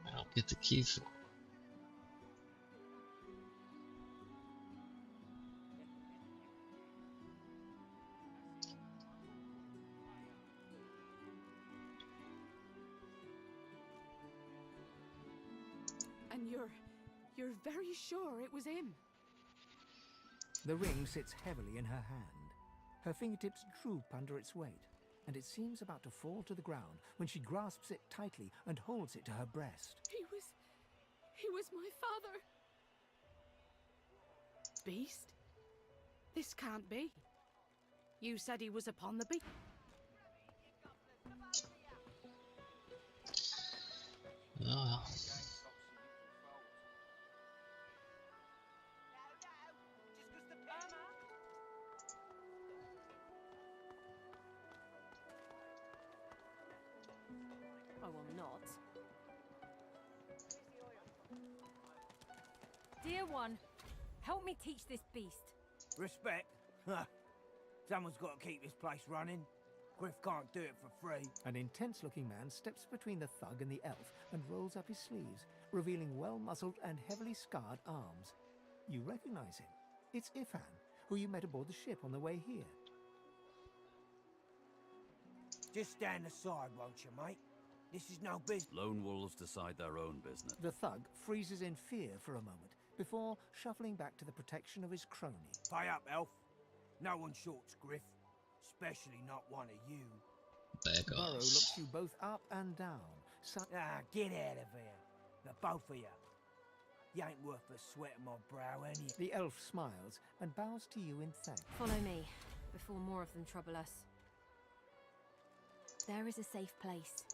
I don't get the key for. And you're very sure it was him? The ring sits heavily in her hand. Her fingertips droop under its weight, and it seems about to fall to the ground when she grasps it tightly and holds it to her breast. He was my father. Beast? This can't be. You said he was upon the beast. Oh well. I will not. Dear one, help me teach this beast. Respect? Huh. Someone's got to keep this place running. Griff can't do it for free. An intense-looking man steps between the thug and the elf and rolls up his sleeves, revealing well-muscled and heavily scarred arms. You recognize him. It's Ifan, who you met aboard the ship on the way here. Just stand aside, won't you, mate? This is no business. Lone wolves decide their own business. The thug freezes in fear for a moment before shuffling back to the protection of his crony. Pay up, elf. No one shorts Griff. Especially not one of you. Back Burrow off. looks you both up and down. Get out of here. The both of you. You ain't worth the sweat of my brow, any. The elf smiles and bows to you in thanks. Follow me, before more of them trouble us. There is a safe place.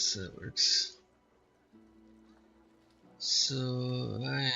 guess that works. So I am.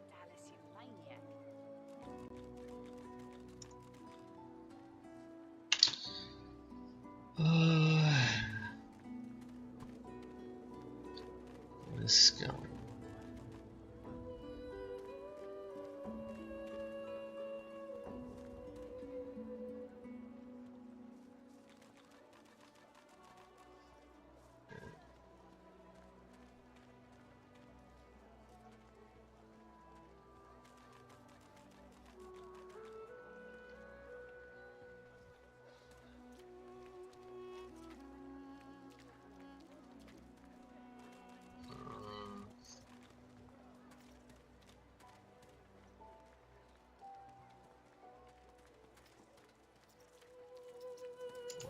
Dallas, you maniac. This guy.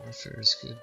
Warfare is good.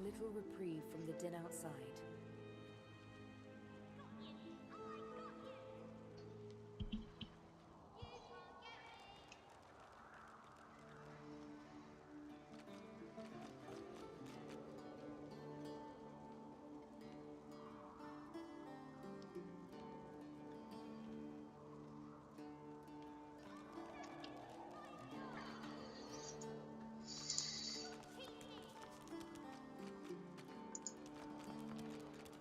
little reprieve from the din outside.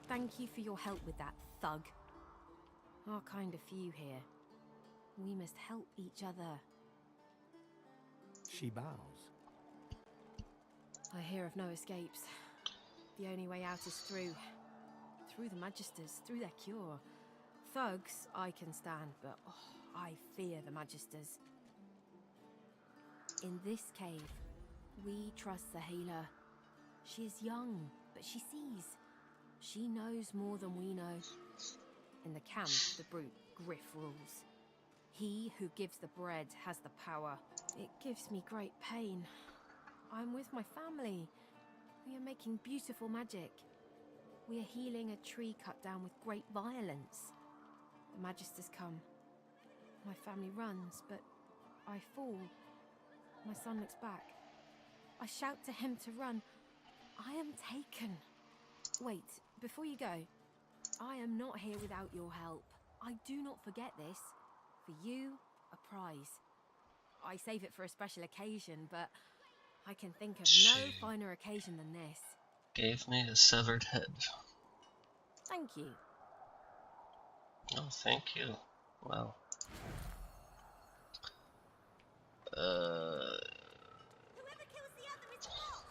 Thank you for your help with that, thug. Our kind of few here. We must help each other. She bows. I hear of no escapes. The only way out is through. Through the Magisters, through their cure. Thugs I can stand, but I fear the Magisters. In this cave, we trust the healer. She is young, but she sees. She knows more than we know. In the camp, the brute Griff rules. He who gives the bread has the power. It gives me great pain. I'm with my family. We are making beautiful magic. We are healing a tree cut down with great violence. The Magisters come. My family runs, but I fall. My son looks back. I shout to him to run. I am taken. Wait, before you go, I am not here without your help. I do not forget this. For you, a prize. I save it for a special occasion, but I can think of no finer occasion than this. Gave me a severed head. Thank you. Oh, thank you. Wow. Whoever kills the other is the boss!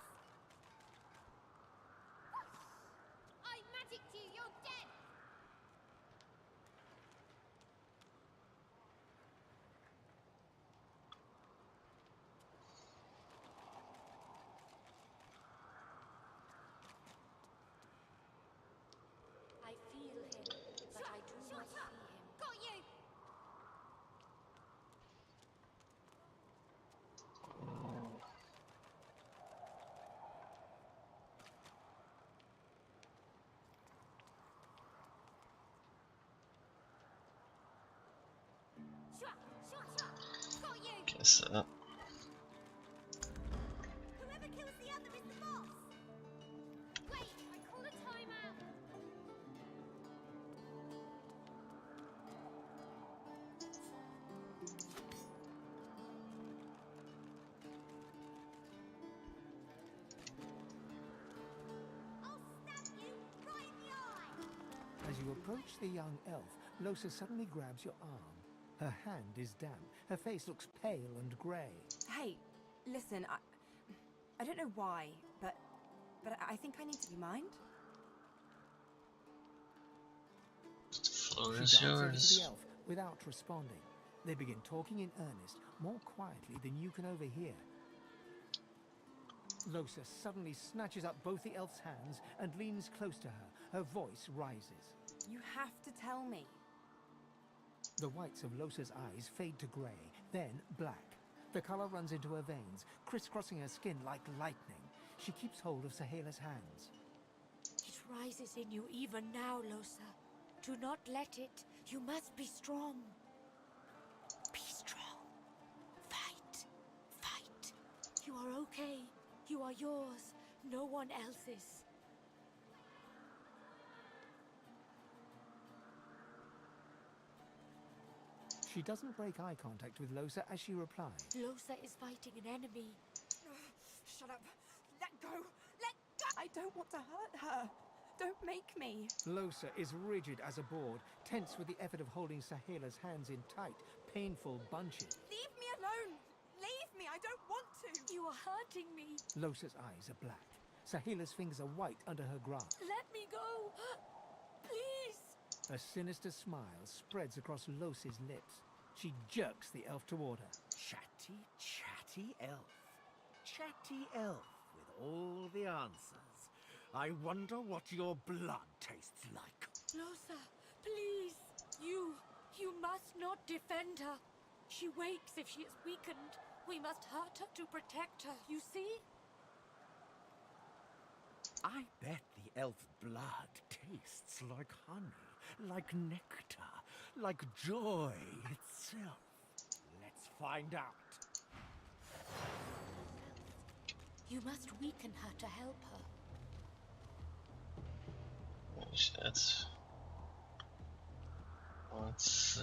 I magicked you, you're dead! I feel him, but I do not see him. Got you! Got you! Guess that. Whoever kills the other is the boss! Wait, I call a timeout! I'll stab you right in the eye! As you approach the young elf, Losa suddenly grabs your arm. Her hand is damp. Her face looks pale and grey. Hey, listen, I don't know why, but I think I need to be mind. The floor She is darts over to yours. the elf without responding. They begin talking in earnest, more quietly than you can overhear. Losa suddenly snatches up both the elf's hands and leans close to her. Her voice rises. You have to tell me. The whites of Losa's eyes fade to grey, then black. The colour runs into her veins, crisscrossing her skin like lightning. She keeps hold of Sahela's hands. It rises in you even now, Losa. Do not let it. You must be strong. Be strong. Fight. Fight. You are okay. You are yours. No one else's. She doesn't break eye contact with Losa as she replies. Losa is fighting an enemy. Shut up. Let go. Let go. I don't want to hurt her. Don't make me. Losa is rigid as a board, tense with the effort of holding Sahela's hands in tight, painful bunches. Leave me alone. Leave me. I don't want to. You are hurting me. Losa's eyes are black. Sahela's fingers are white under her grasp. Let me go. Please. A sinister smile spreads across Losa's lips. She jerks the elf toward her. Chatty, chatty elf. Chatty elf with all the answers. I wonder what your blood tastes like. Losa, please. You must not defend her. She wakes if she is weakened. We must hurt her to protect her, you see? I bet the elf's blood tastes like honey, like nectar, like joy itself. Let's find out. You must weaken her to help her. That's what's I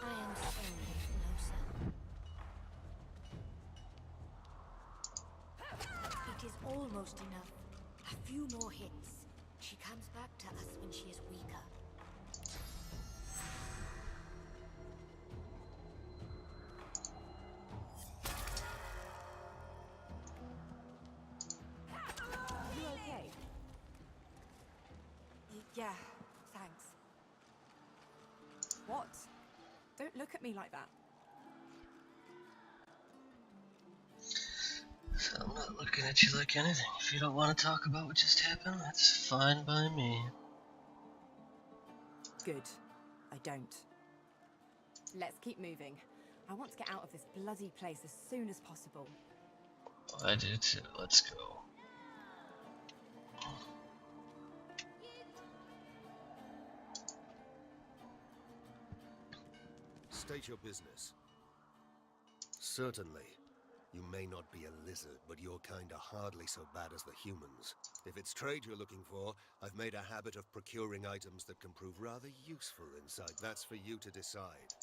am sorry, Losa. It is almost enough. A few more hits. She comes back to us when she is weaker. You okay? Yeah, thanks. What? Don't look at me like that. I'm not looking at you like anything. If you don't want to talk about what just happened, that's fine by me. Good. I don't. Let's keep moving. I want to get out of this bloody place as soon as possible. I do too. Let's go. State your business. Certainly. You may not be a lizard, but your kind are hardly so bad as the humans. If it's trade you're looking for, I've made a habit of procuring items that can prove rather useful inside. That's for you to decide.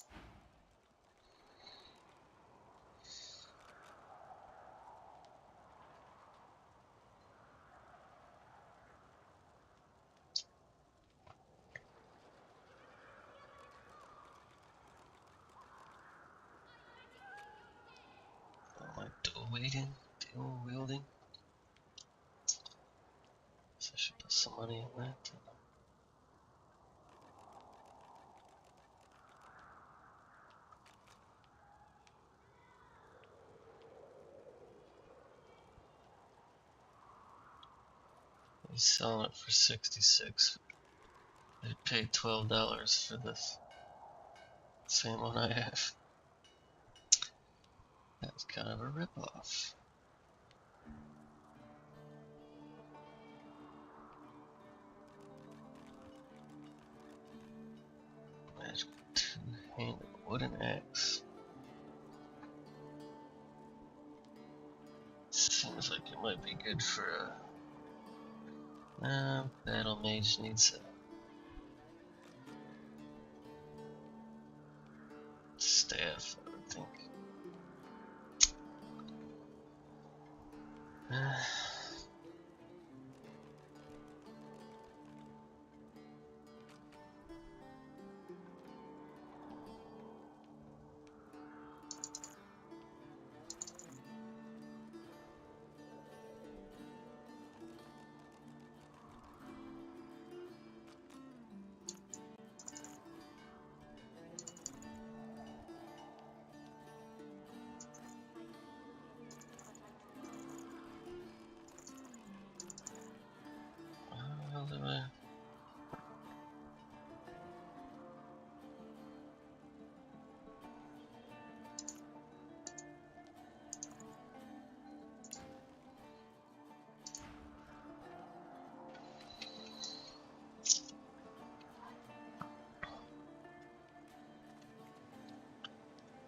Like dual wielding. So I should put some money in that. He's selling it for 66. They paid $12 for this same one I have. That's kind of a ripoff. Magic two-handed wooden axe. Seems like it might be good for a battle mage needs a staff, I would think. How do I?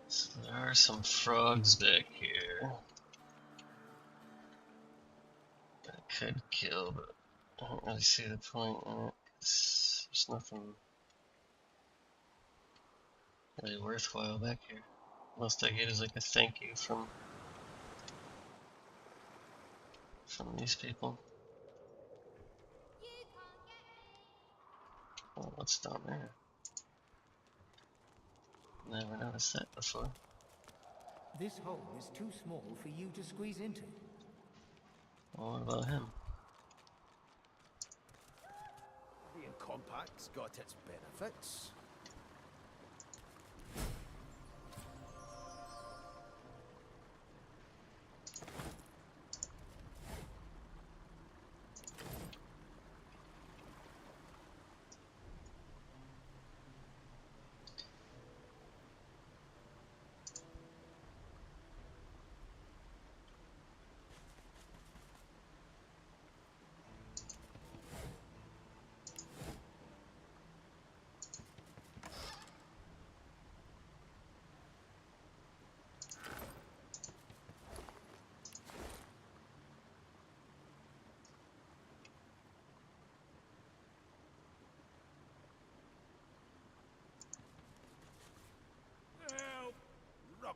So there are some frogs back here that I could kill, but I don't really see the point in it. There's nothing really worthwhile back here. Most I get is like a thank you from these people. Oh, what's down there? Never noticed that before. This hole is too small for you to squeeze into. Well, what about him? Being compact's got its benefits.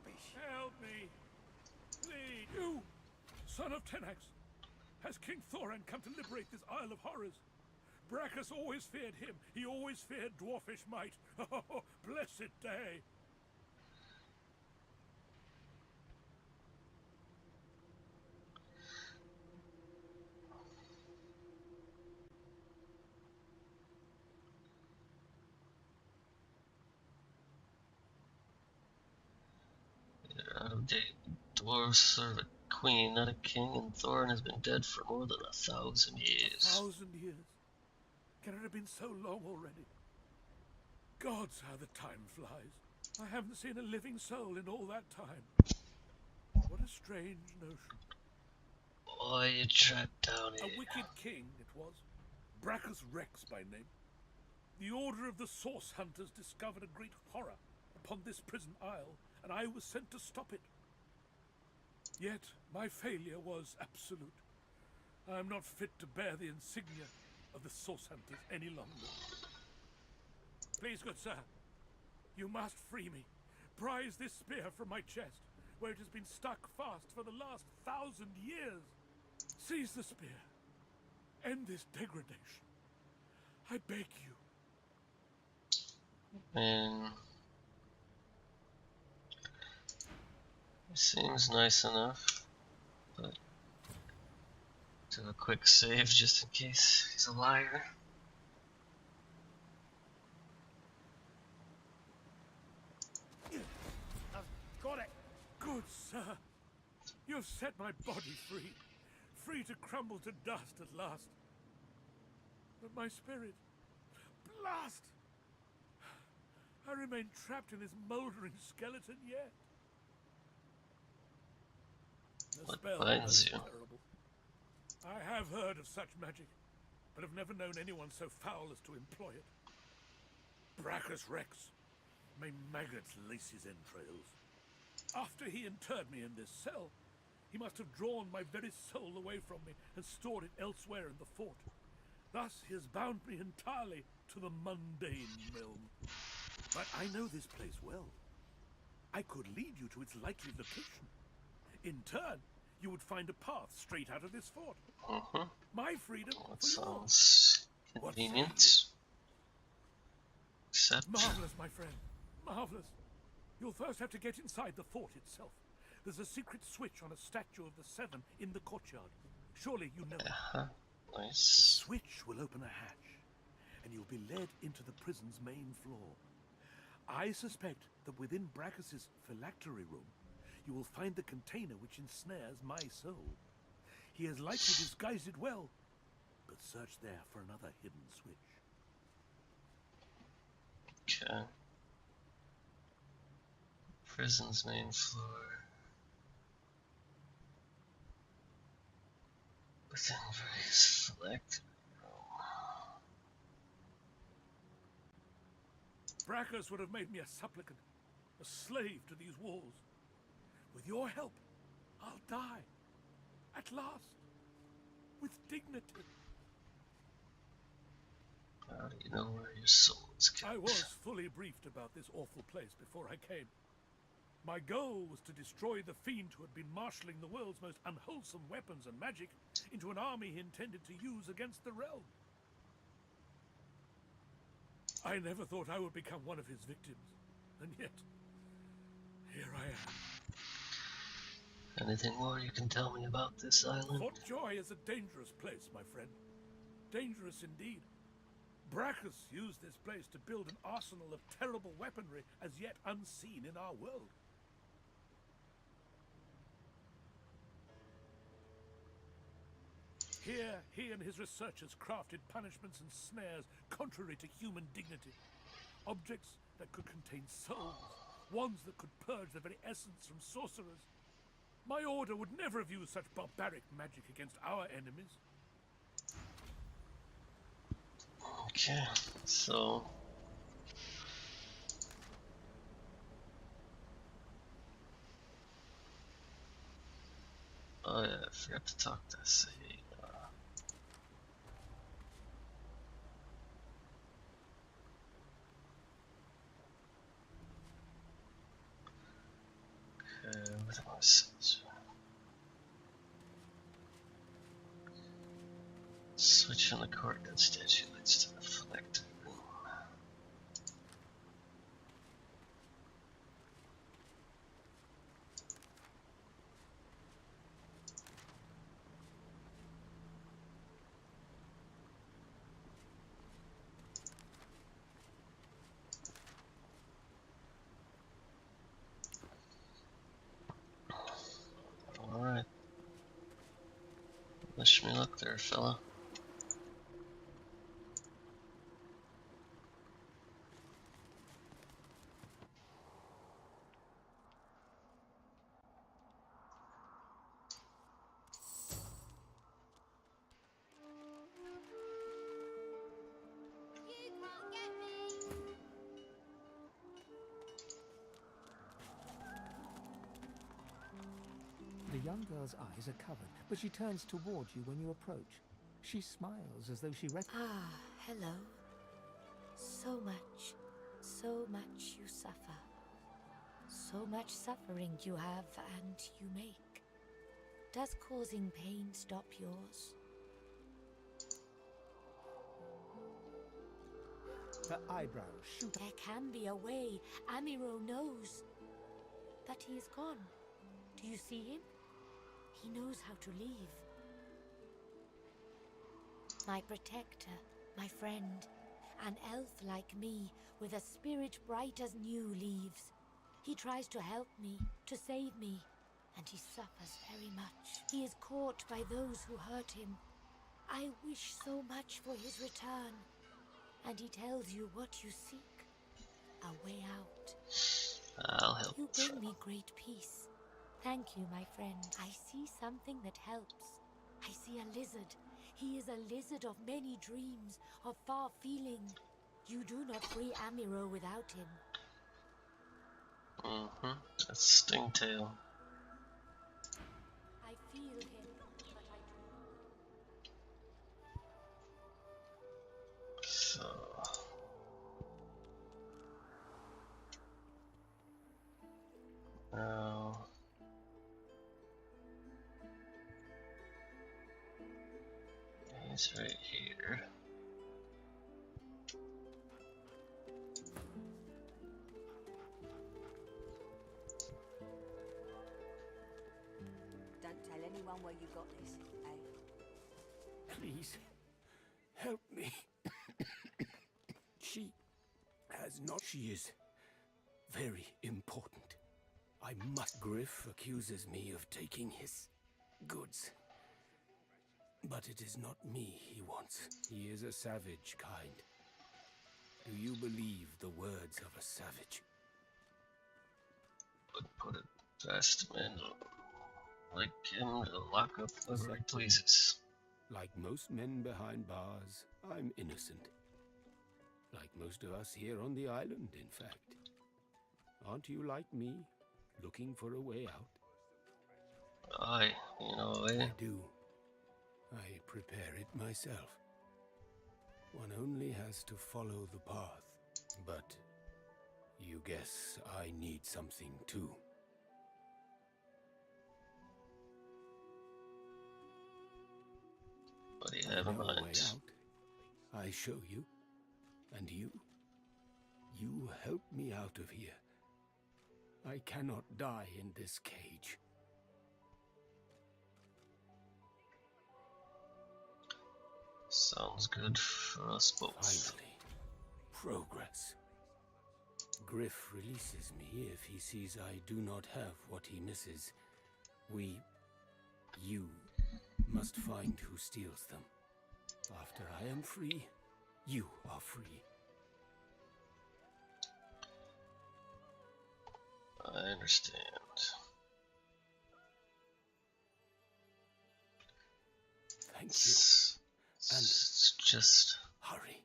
rubbish. Help me. Please. You, son of Tenax. Has King Thoran come to liberate this Isle of Horrors? Brachus always feared him. He always feared dwarfish might. Oh, blessed day. You're out of date. Dwarves serve a queen, not a king, and Thorin has been dead for more than 1,000 years. 1,000 years? Can it have been so long already? Gods, how the time flies. I haven't seen a living soul in all that time. What a strange notion. Boy, you tracked down A wicked king, it was. Brachus Rex by name. The Order of the Source Hunters discovered a great horror upon this prison isle, and I was sent to stop it. Yet, my failure was absolute. I am not fit to bear the insignia of the Source Hunters any longer. Please, good sir, you must free me. Prise this spear from my chest, where it has been stuck fast for the last 1,000 years. Seize the spear. End this degradation. I beg you. And it seems nice enough, but do a quick save just in case he's a liar. I've got it. Good sir. You've set my body free. Free to crumble to dust at last. But my spirit, blast! I remain trapped in this mouldering skeleton yet. The What spell binds is you? terrible. I have heard of such magic, but have never known anyone so foul as to employ it. Brachus Rex, may maggots lace his entrails. After he interred me in this cell, he must have drawn my very soul away from me and stored it elsewhere in the fort. Thus he has bound me entirely to the mundane realm. But I know this place well. I could lead you to its likely location. In turn, you would find a path straight out of this fort. My freedom That for yours. sounds convenient. Except Marvelous, my friend. Marvelous. You'll first have to get inside the fort itself. There's a secret switch on a statue of the Seven in the courtyard. Surely you know it. Nice. The switch will open a hatch, and you'll be led into the prison's main floor. I suspect that within Brachus's phylactery room, you will find the container which ensnares my soul. He has likely disguised it well, but search there for another hidden switch. Okay. Prison's main floor. Within various phylactery room. Brachus would have made me a supplicant, a slave to these walls. With your help, I'll die. At last. With dignity. How do you know where your soul is kept? I was fully briefed about this awful place before I came. My goal was to destroy the fiend who had been marshalling the world's most unwholesome weapons and magic into an army he intended to use against the realm. I never thought I would become one of his victims, and yet, here I am. Anything more you can tell me about this island? Fort Joy is a dangerous place, my friend. Dangerous indeed. Brachus used this place to build an arsenal of terrible weaponry as yet unseen in our world. Here, he and his researchers crafted punishments and snares contrary to human dignity. Objects that could contain souls, wands that could purge the very essence from sorcerers. My order would never have used such barbaric magic against our enemies. Okay, so oh yeah, I forgot to talk to Say. within ourselves. Switch on the courtyard statue leads to the reflector room. Alright. Wish me luck there, fella. The young girl's eyes are covered, but she turns toward you when you approach. She smiles as though she Ah, hello. So much you suffer. So much suffering you have and you make. Does causing pain stop yours? Her eyebrows shoot. There can be a way. Amiro knows. But he is gone. Do you see him? He knows how to leave. My protector, my friend, an elf like me, with a spirit bright as new leaves. He tries to help me, to save me, and he suffers very much. He is caught by those who hurt him. I wish so much for his return. And he tells you what you seek, a way out. I'll help. You bring me great peace. Thank you, my friend. I see something that helps. I see a lizard. He is a lizard of many dreams, of far feeling. You do not free Amiro without him. That's Stingtail. I feel him, but I do. So... now... he's right here. Don't tell anyone where you got this, eh? Please, help me. She has not. She is very important. I must. Griff accuses me of taking his goods. But it is not me he wants. He is a savage kind. Do you believe the words of a savage? But put it past men like him to lock up whoever he pleases. Like most men behind bars, I'm innocent. Like most of us here on the island, in fact. Aren't you like me, looking for a way out? Aye, you know a way. I do. I prepare it myself. One only has to follow the path. But you guess I need something too. What do you have in Way mind? out. I show you. And you help me out of here. I cannot die in this cage. Sounds good for us both. Finally, progress. Griff releases me if he sees I do not have what he misses. You must find who steals them. After I am free, you are free. I understand. Thank you. And just hurry.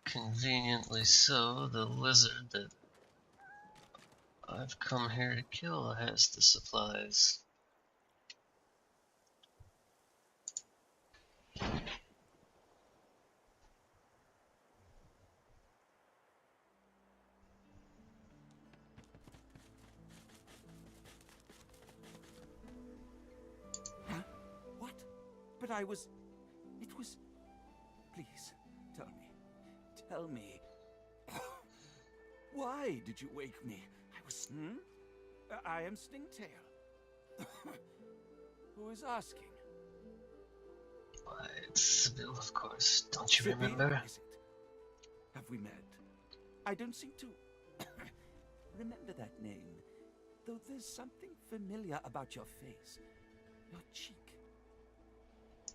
Conveniently so, the lizard that I've come here to kill has the supplies. I was... It was... Please, tell me. Tell me. Why did you wake me? I was... I am Stingtail. Who is asking? Why, it's Sybil, of course. Don't you Sybil, remember? is it? Have we met? I don't seem to remember that name, though there's something familiar about your face, your cheek.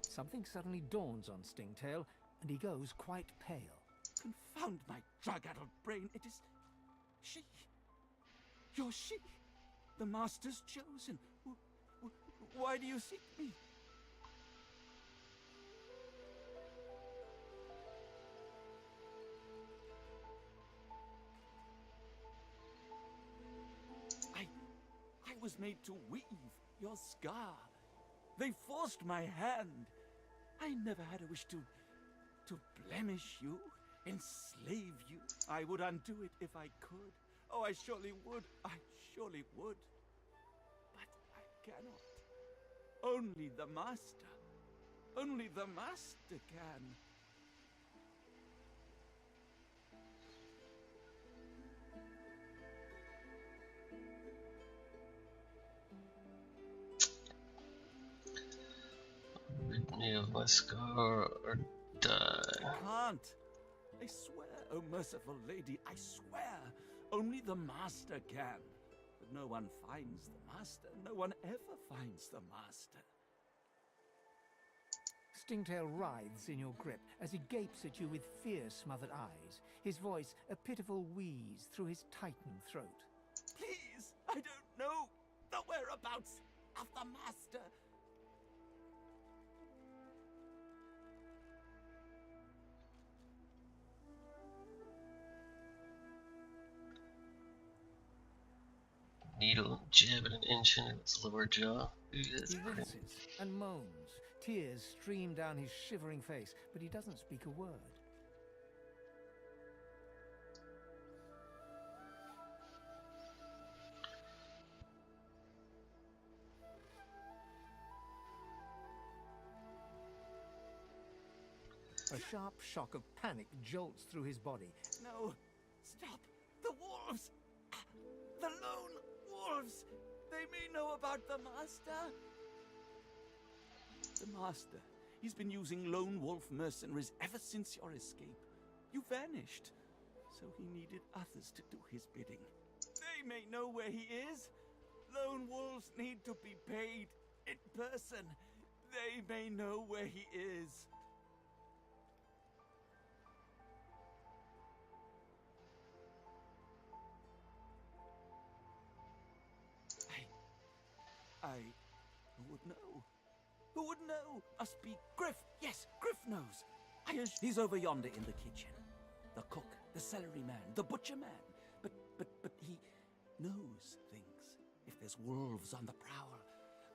Something suddenly dawns on Stingtail, and he goes quite pale. Confound my drug-addled brain, it is... she. You're she. The Master's chosen. Why do you seek me? I was made to weave your scar. They forced my hand. I never had a wish to blemish you, enslave you. I would undo it if I could. Oh, I surely would. I surely would. But I cannot. Only the Master. Only the Master can. Rid me of my scar or die. I can't. I swear, oh merciful lady, I swear. Only the Master can. But no one finds the Master. No one ever finds the Master. Stingtail writhes in your grip as he gapes at you with fear-smothered eyes, his voice a pitiful wheeze through his tightened throat. Please, I don't know the whereabouts of the Master. Needle jabbing an inch into its lower jaw. He winces and moans. Tears stream down his shivering face, but he doesn't speak a word. A sharp shock of panic jolts through his body. No, stop! The wolves! The lone wolves! They may know about the Master. The Master. He's been using lone wolf mercenaries ever since your escape. You vanished. So he needed others to do his bidding. They may know where he is. Lone wolves need to be paid in person. They may know where he is. Who would know? Who would know? Must be Griff. Yes, Griff knows. He's over yonder in the kitchen. The cook, the celery man, the butcher man. But he knows things. If there's wolves on the prowl,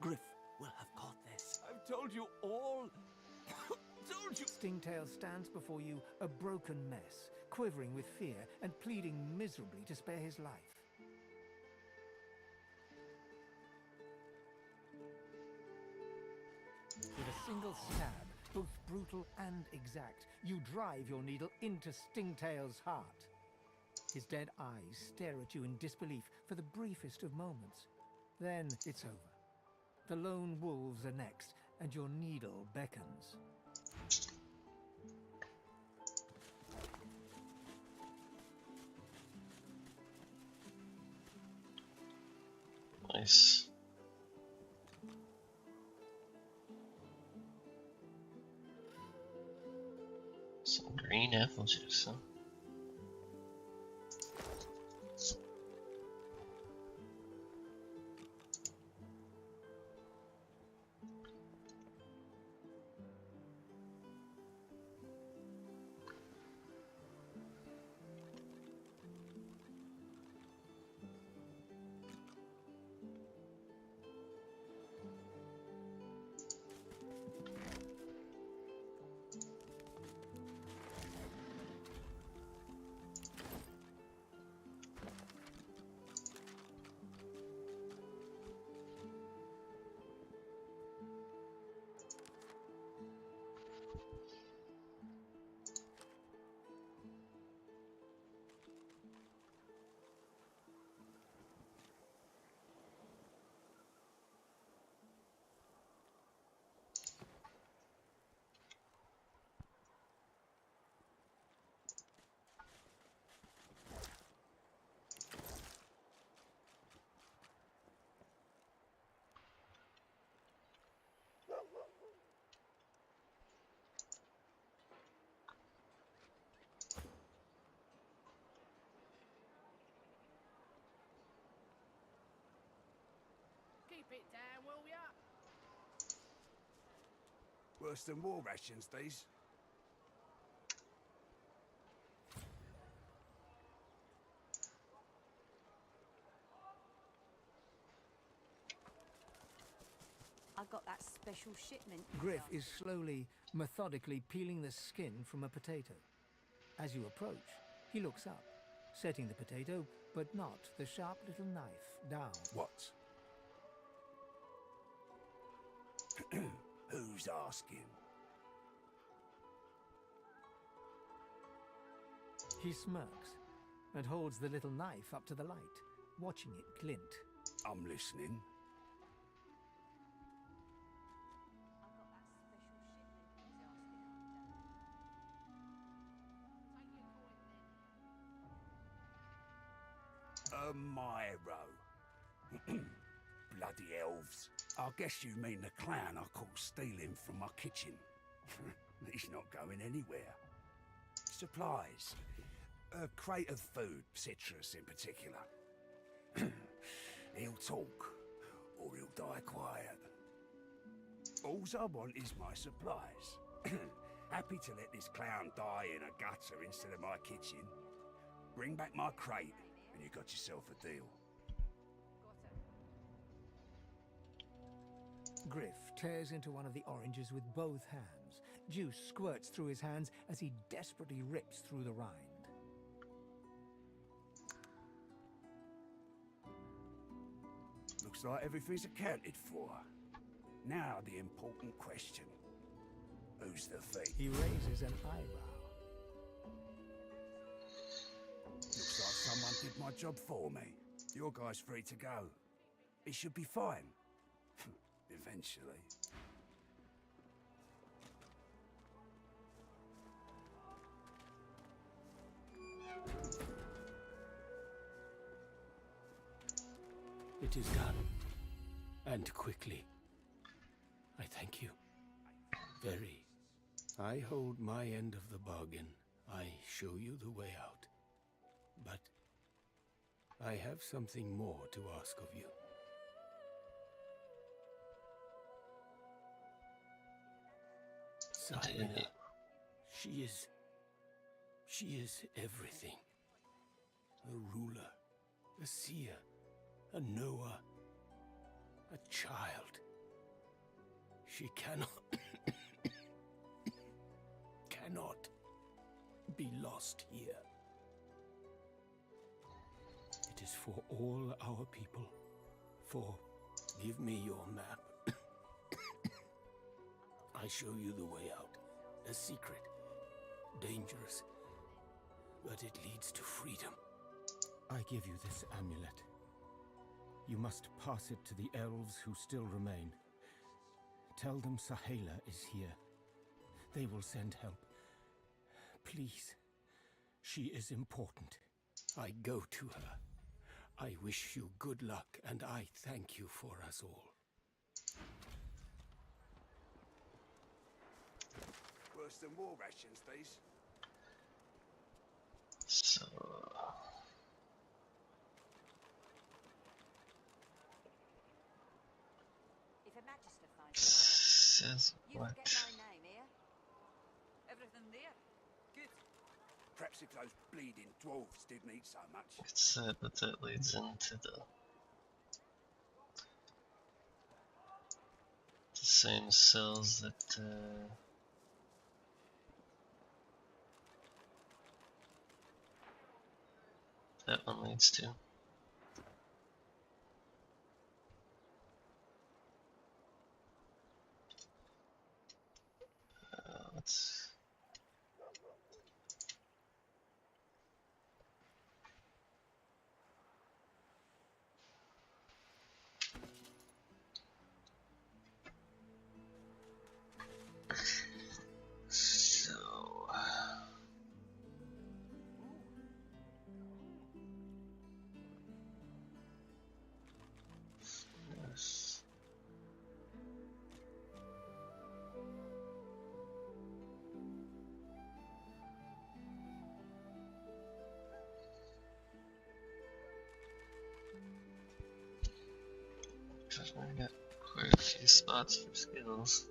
Griff will have caught this. I've told you all. Told you. Stingtail stands before you, a broken mess, quivering with fear and pleading miserably to spare his life. With a single stab, both brutal and exact, you drive your needle into Stingtail's heart. His dead eyes stare at you in disbelief for the briefest of moments. Then it's over. The lone wolves are next, and your needle beckons. Nice. Some green apple juice, huh? it down, will ya? Worse than war rations, these. I got that special shipment. Griff is slowly, methodically peeling the skin from a potato. As you approach, he looks up, setting the potato, but not the sharp little knife, down. What? Who's asking? He smirks and holds the little knife up to the light, watching it glint. I'm listening. Myro. Bloody elves. I guess you mean the clown I caught stealing from my kitchen. He's not going anywhere. Supplies. A crate of food, citrus in particular. He'll talk, or he'll die quiet. Alls I want is my supplies. Happy to let this clown die in a gutter instead of my kitchen. Bring back my crate, and you got yourself a deal. Griff tears into one of the oranges with both hands. Juice squirts through his hands as he desperately rips through the rind. Looks like everything's accounted for. Now the important question. Who's the thief? He raises an eyebrow. Looks like someone did my job for me. Your guy's free to go. He should be fine. Eventually. It is done. And quickly. I thank you. Very. I hold my end of the bargain. I show you the way out. But I have something more to ask of you. Sahela. She is everything. A ruler, a seer, a knower, a child. She cannot be lost here. It is for all our people. Give me your map. I show you the way out. A secret. Dangerous. But it leads to freedom. I give you this amulet. You must pass it to the elves who still remain. Tell them Sahela is here. They will send help. Please. She is important. I go to her. I wish you good luck, and I thank you for us all. Worse than war rations, these. So... If a magister finds says you what? forget my name here. Everything there? Good. Perhaps if those bleeding dwarves didn't eat so much. It's sad, but that leads into the same cells that that one leads to. Let's... So... I got quite a few spots for skills.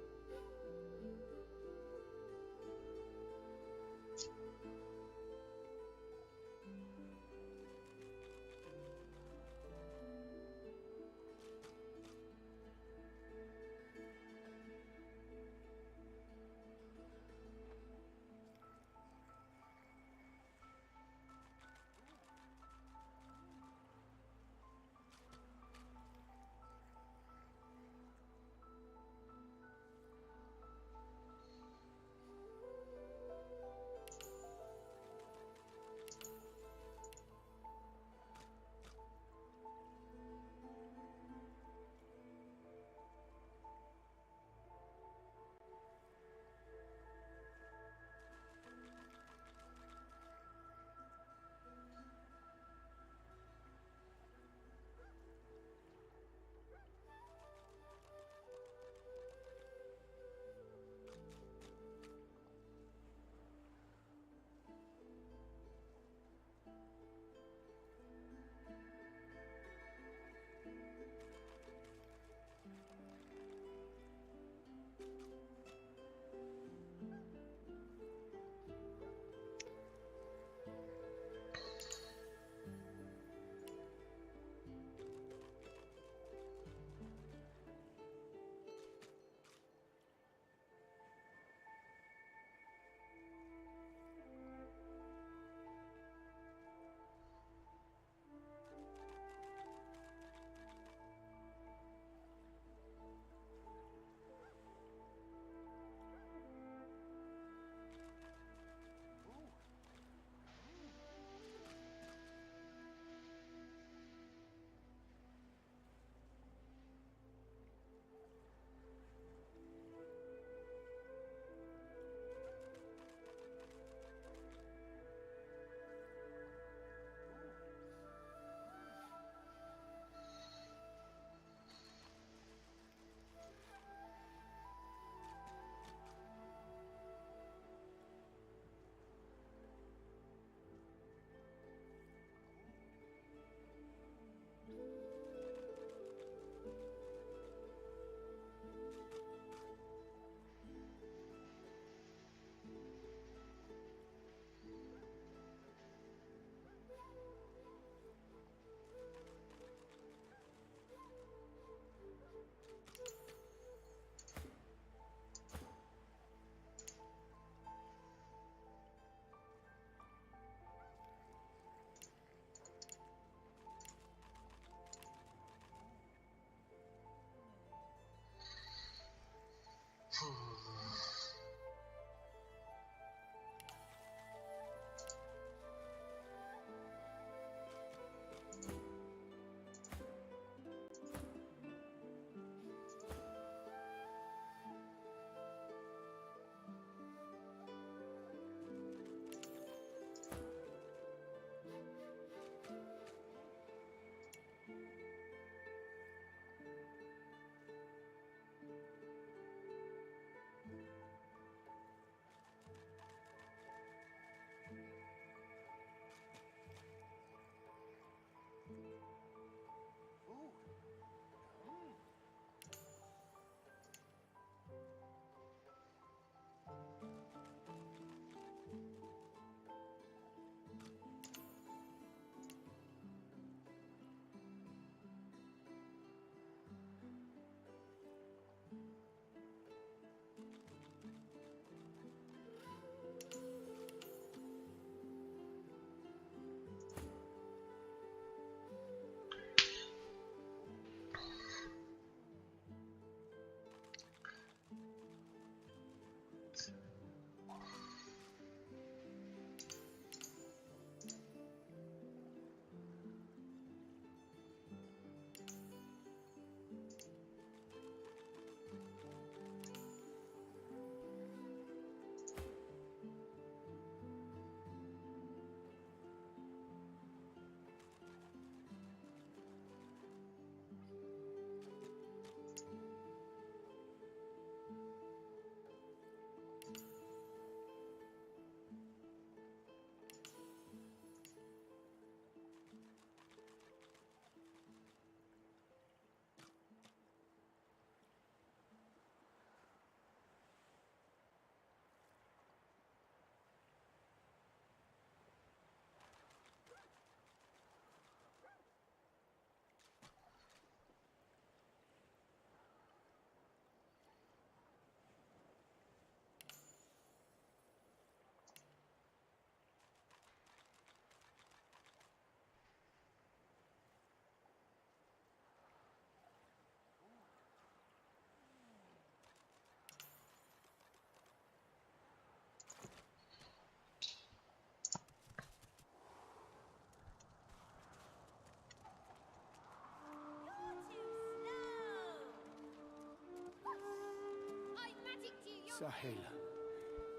Sahela,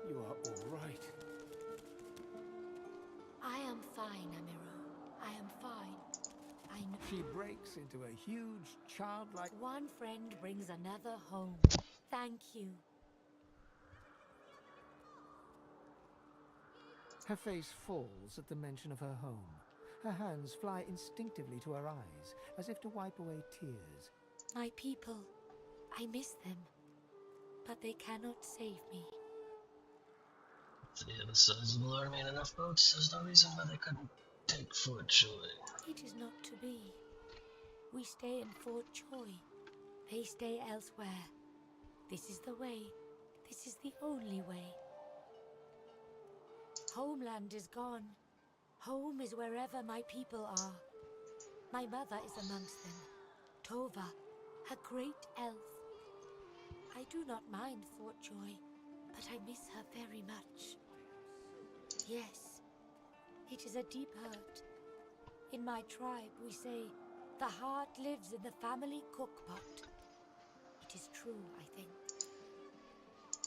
you are all right. I am fine, Amiro. I am fine. I know. She breaks into a huge, childlike... One friend brings another home. Thank you. Her face falls at the mention of her home. Her hands fly instinctively to her eyes, as if to wipe away tears. My people, I miss them, but they cannot save me. If they have a sizable army and enough boats, there's no reason why they couldn't take Fort Joy. It is not to be. We stay in Fort Joy. They stay elsewhere. This is the way. This is the only way. Homeland is gone. Home is wherever my people are. My mother is amongst them. Tova, a great elf. I do not mind Fort Joy, but I miss her very much. Yes, it is a deep hurt. In my tribe, we say, the heart lives in the family cookpot. It is true, I think.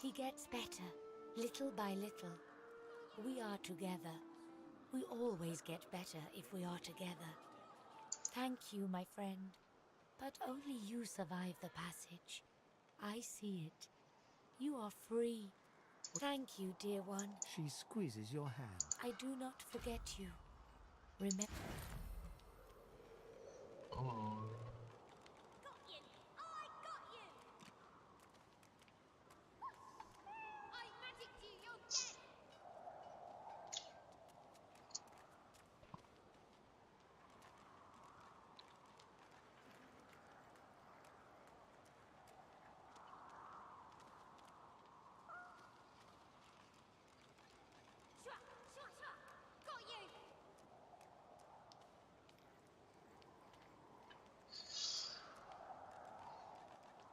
He gets better, little by little. We are together. We always get better if we are together. Thank you, my friend. But only you survive the passage. I see it. You are free. Thank you, dear one. She squeezes your hand. I do not forget you. Remember. Oh.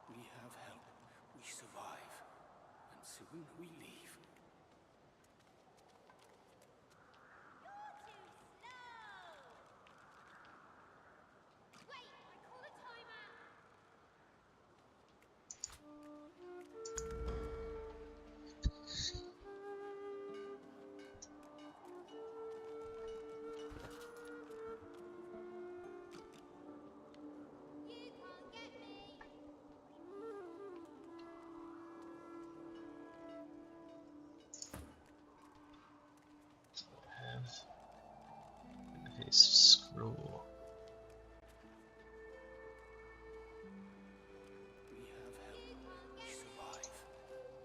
We have help. We survive. And soon we leave. Have a scroll. We have help. We survive.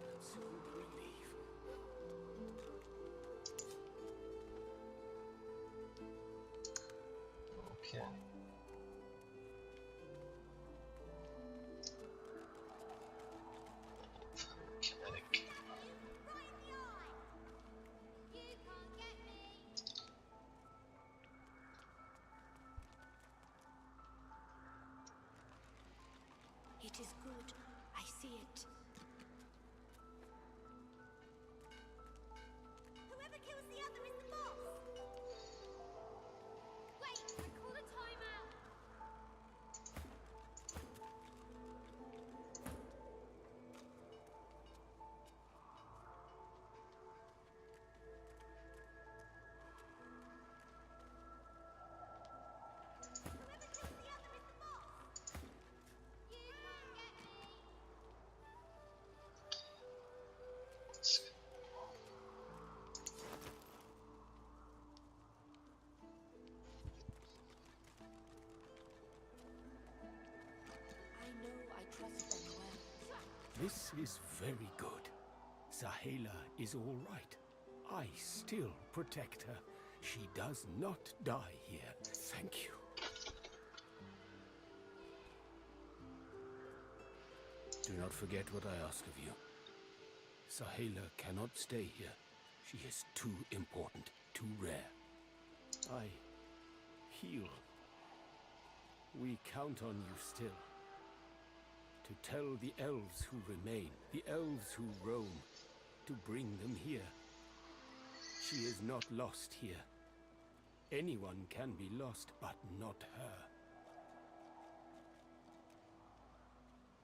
And soon we leave. Okay. Kinetic. It is good. I see it. Whoever kills the other is the boss! Wait, I call a timeout! Whoever kills the other is the boss! You can't get me! I know I trust them well. This is very good. Sahela is all right. I still protect her. She does not die here. Thank you. Do not forget what I ask of you. Sahela cannot stay here. She is too important, too rare. I heal. We count on you still. To tell the elves who remain, the elves who roam, to bring them here. She is not lost here. Anyone can be lost, but not her.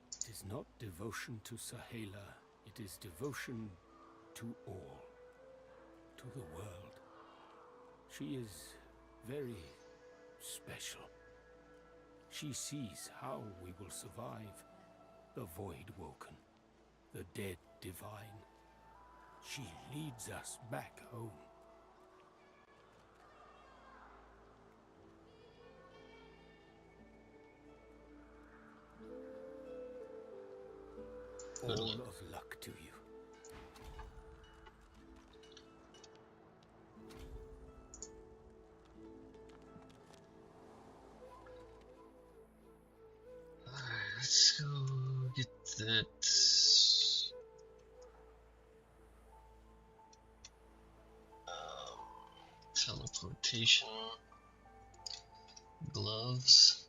It is not devotion to Sahela, it It is devotion to all, to the world. She is very special. She sees how we will survive. The void woken, the dead divine. She leads us back home. All of luck to you. Alright, let's go get that. Teleportation gloves.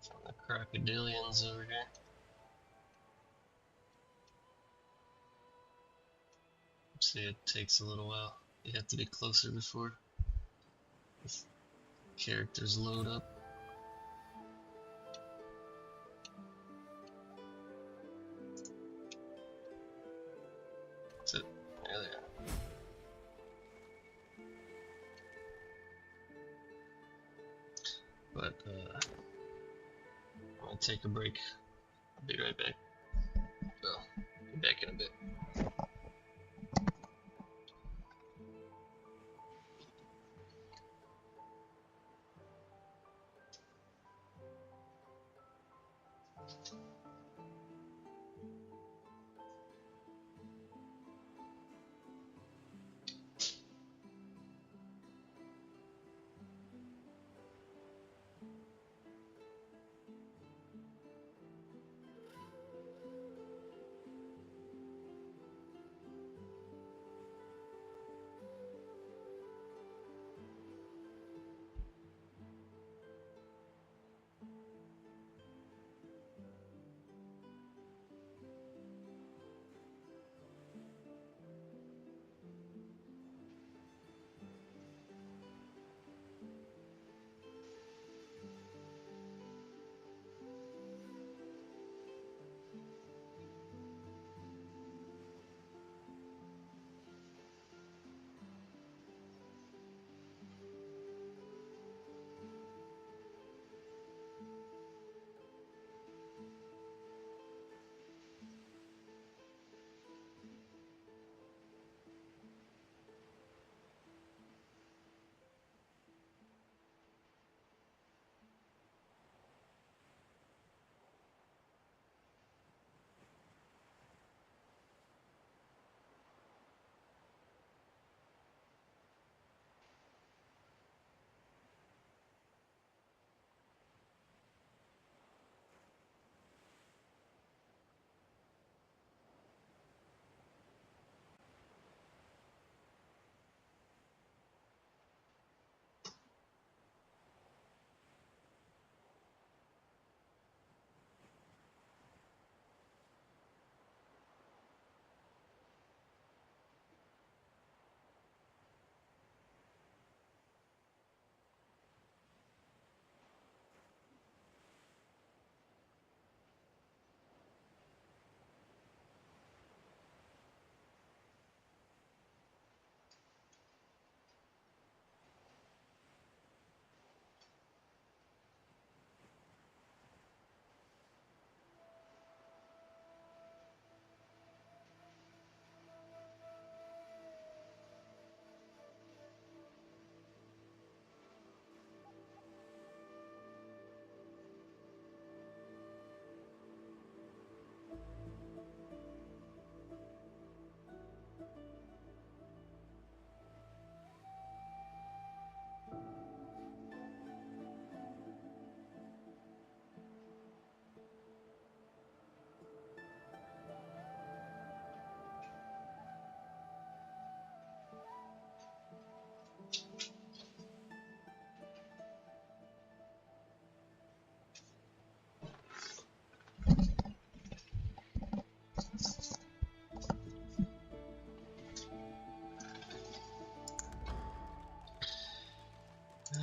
From the crocodilians over here. See, it takes a little while. You have to be closer before the characters load up. That's it. There they are. But, I'm gonna take a break. I'll be right back. Well, be back in a bit.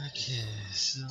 Okay, so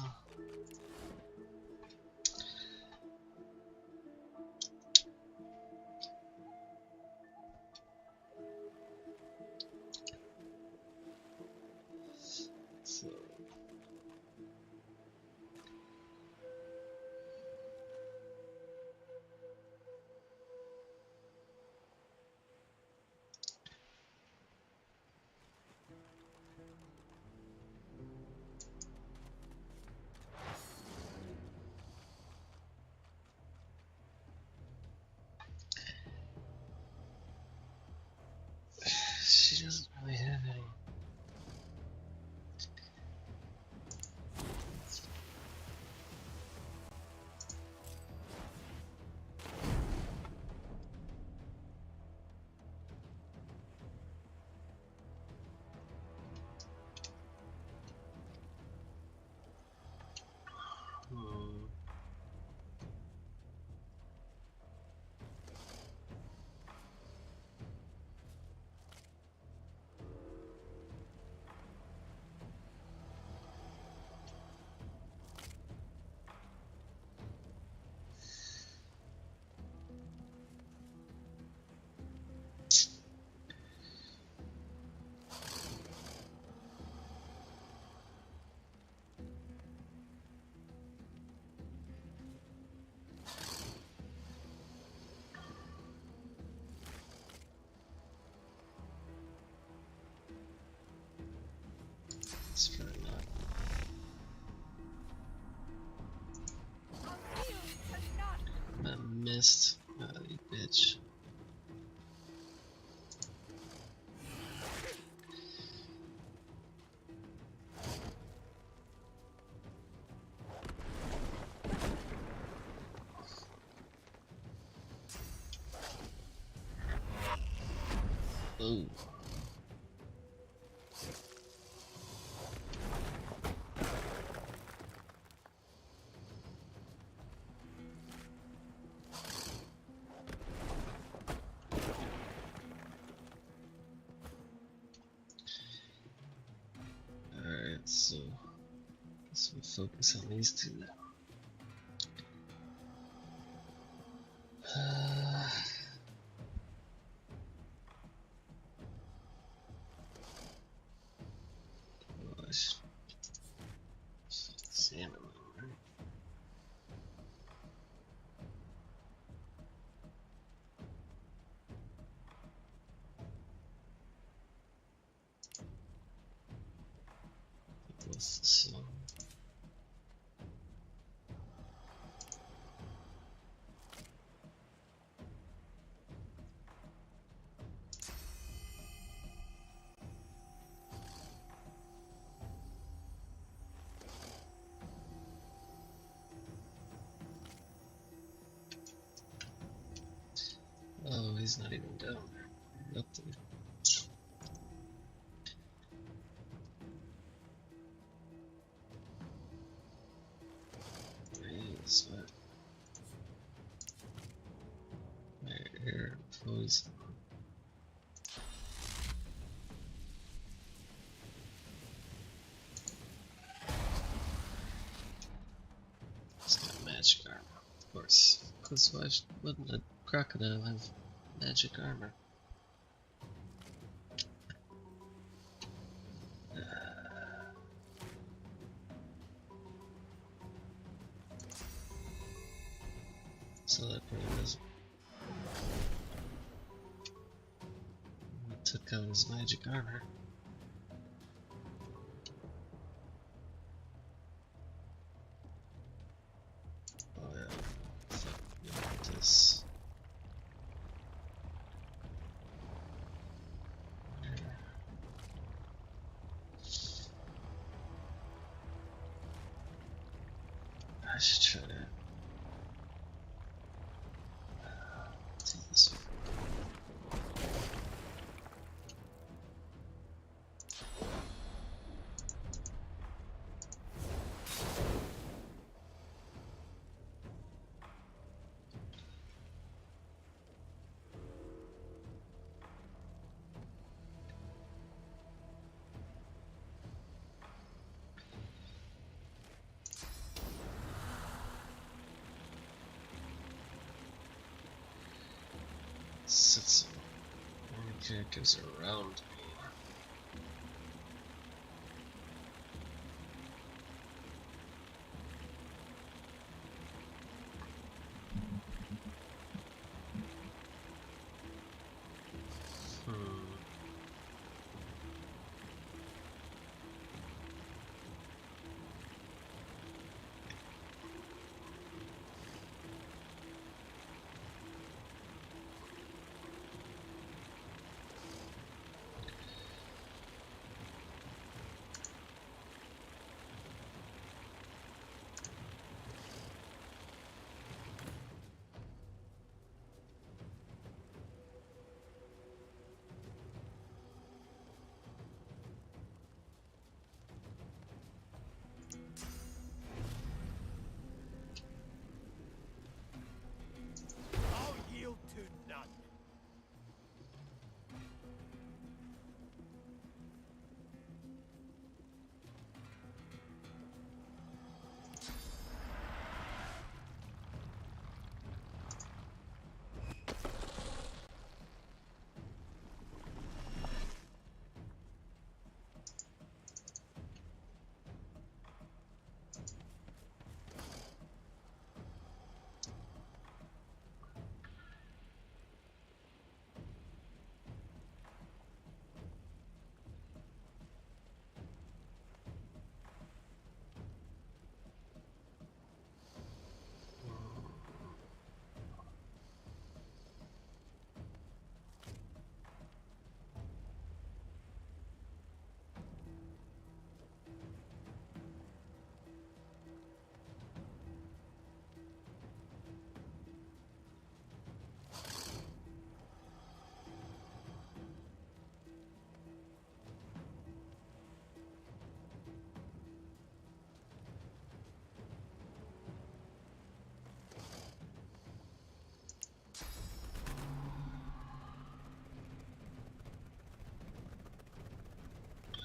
It's probably not. I missed. Oh, you bitch. Oh. Alright, so guess we'll focus on these two then. Gosh. Salmon, right? What's the song? Oh, he's not even down there. Up there. Yes, my air poison. He's got magic armor, of course. Because why wouldn't a crocodile have magic armor? So that probably doesn't. Took out his magic armor. Oh yeah. Fuck me with this. I should try to take this one. Set some more characters around me.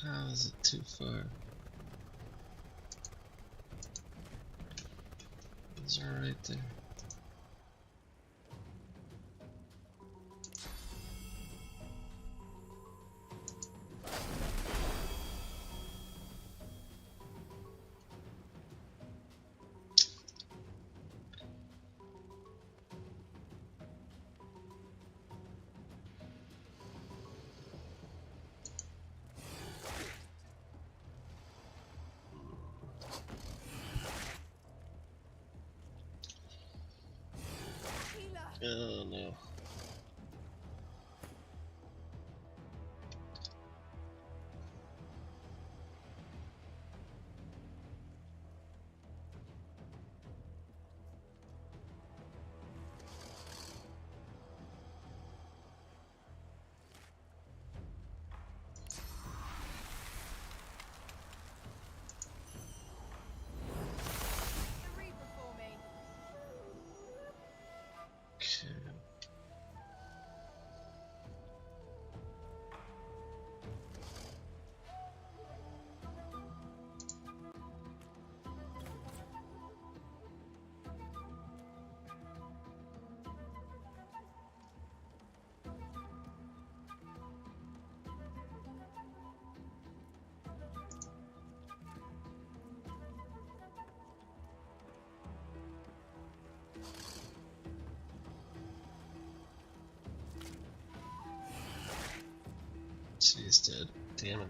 How is it too far? These are right there. Oh no. Okay. She's dead. Damn it.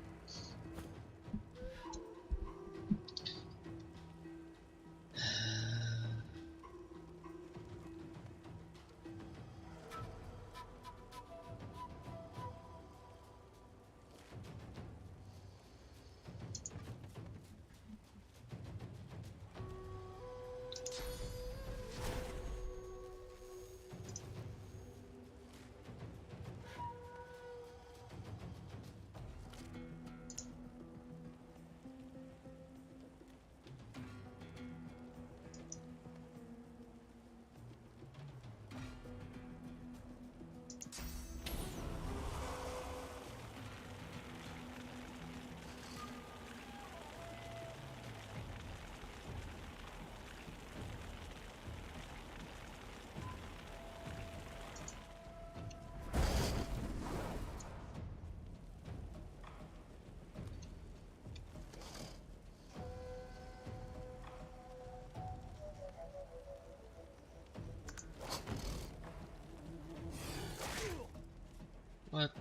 What?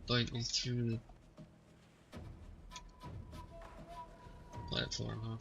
Bite me through the platform, huh?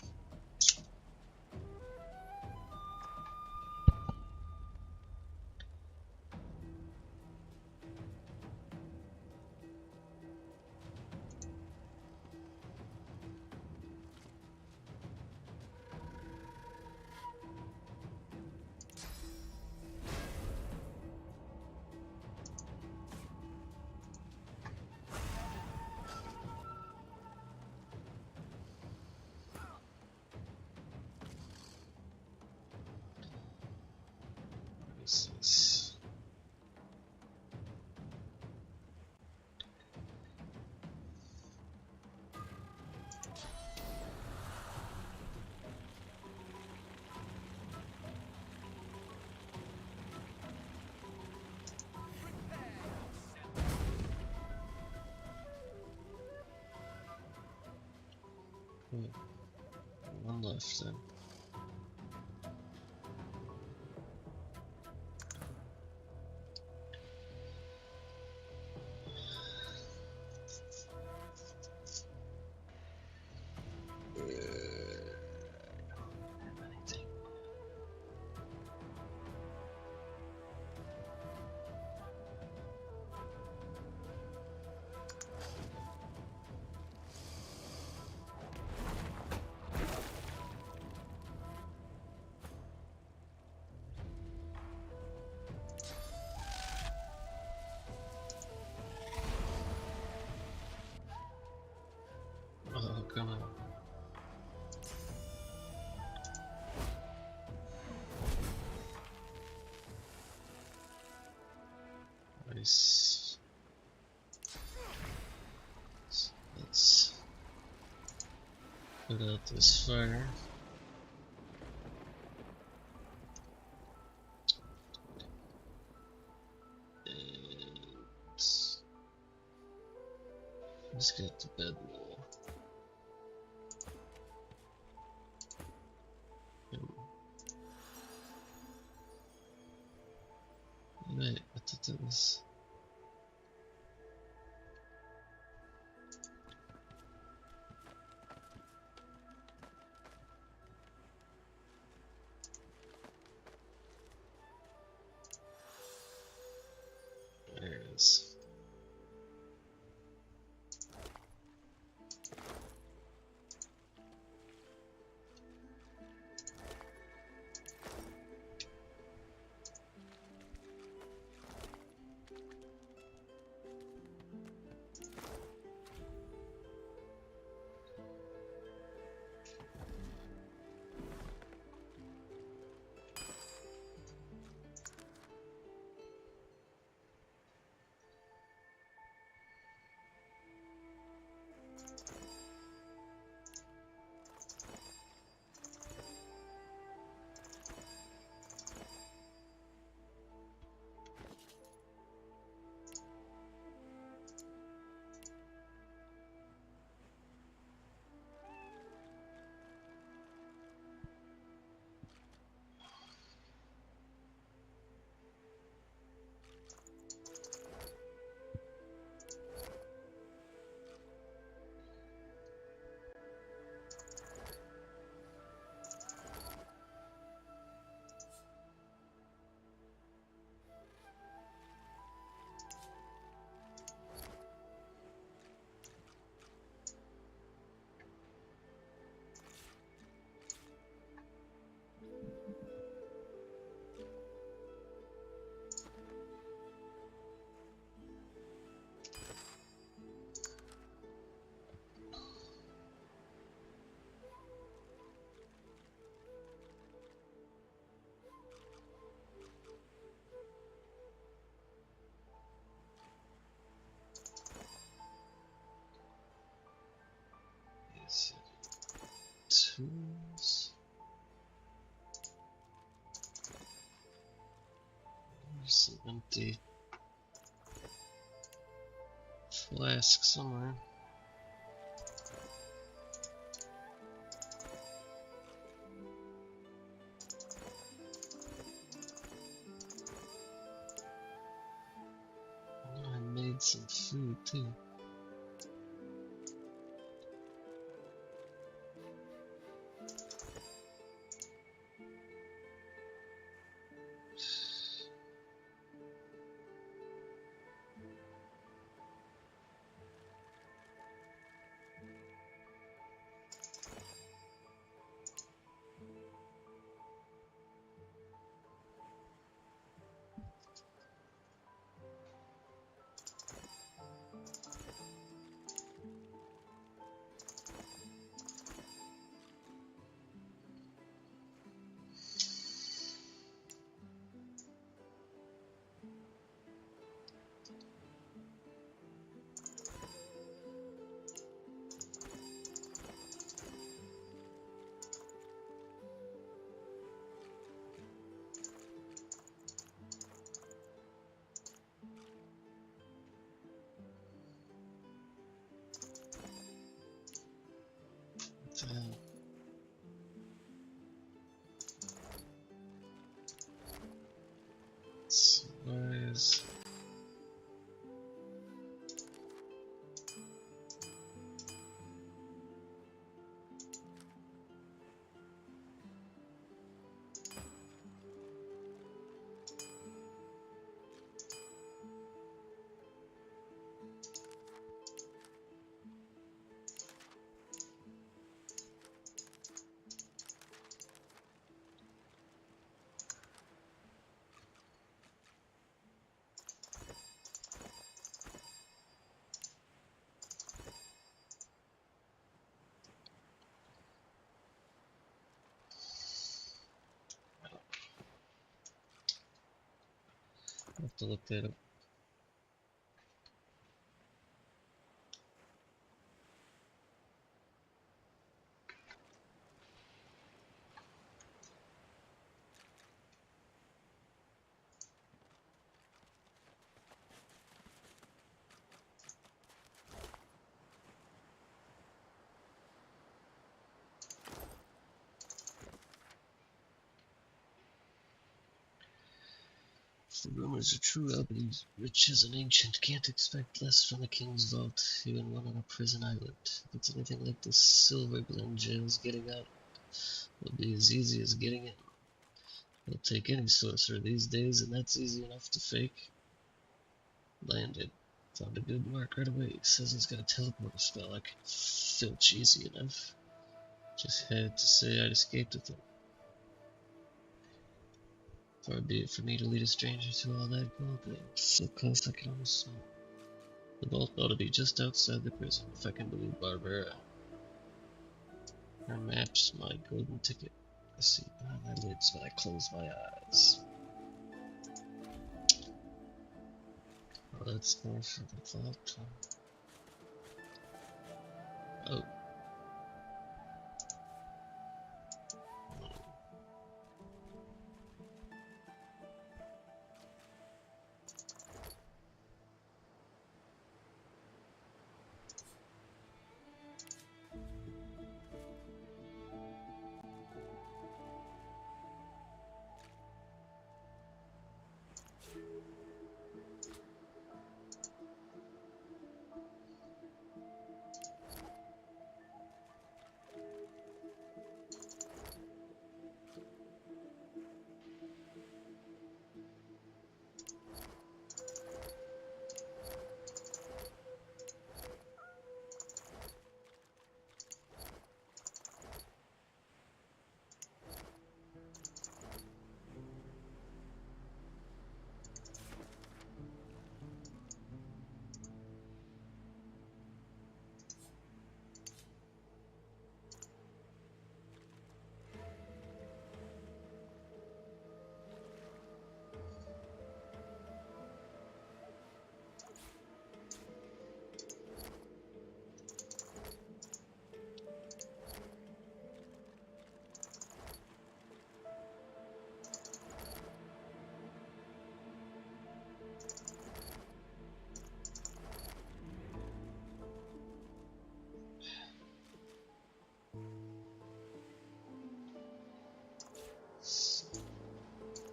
What is this? Hmm. One left then. Oh, come on. Nice. Put out this fire. And let's get the bed wall. Wait, I thought that was... There it is. Tools. There's some empty flask somewhere. I made some food too. Supplies. I have to look that up. If the rumors are true, Albany's rich as an ancient can't expect less from the king's vault, even one on a prison island. If it's anything like this Silver Glen jail's getting out, it'll be as easy as getting in. They'll take any sorcerer these days, and that's easy enough to fake. Landed. Found a good mark right away. Says he's got a teleporter spell I can filch easy enough. Just had to say I'd escaped with him. Far be it for me to lead a stranger to all that gold, but so close I can almost smell it. The vault ought to be just outside the prison, if I can believe Barbara. Her map's my golden ticket. I see it behind my lids when I close my eyes. Oh, that's more for the vault. Oh.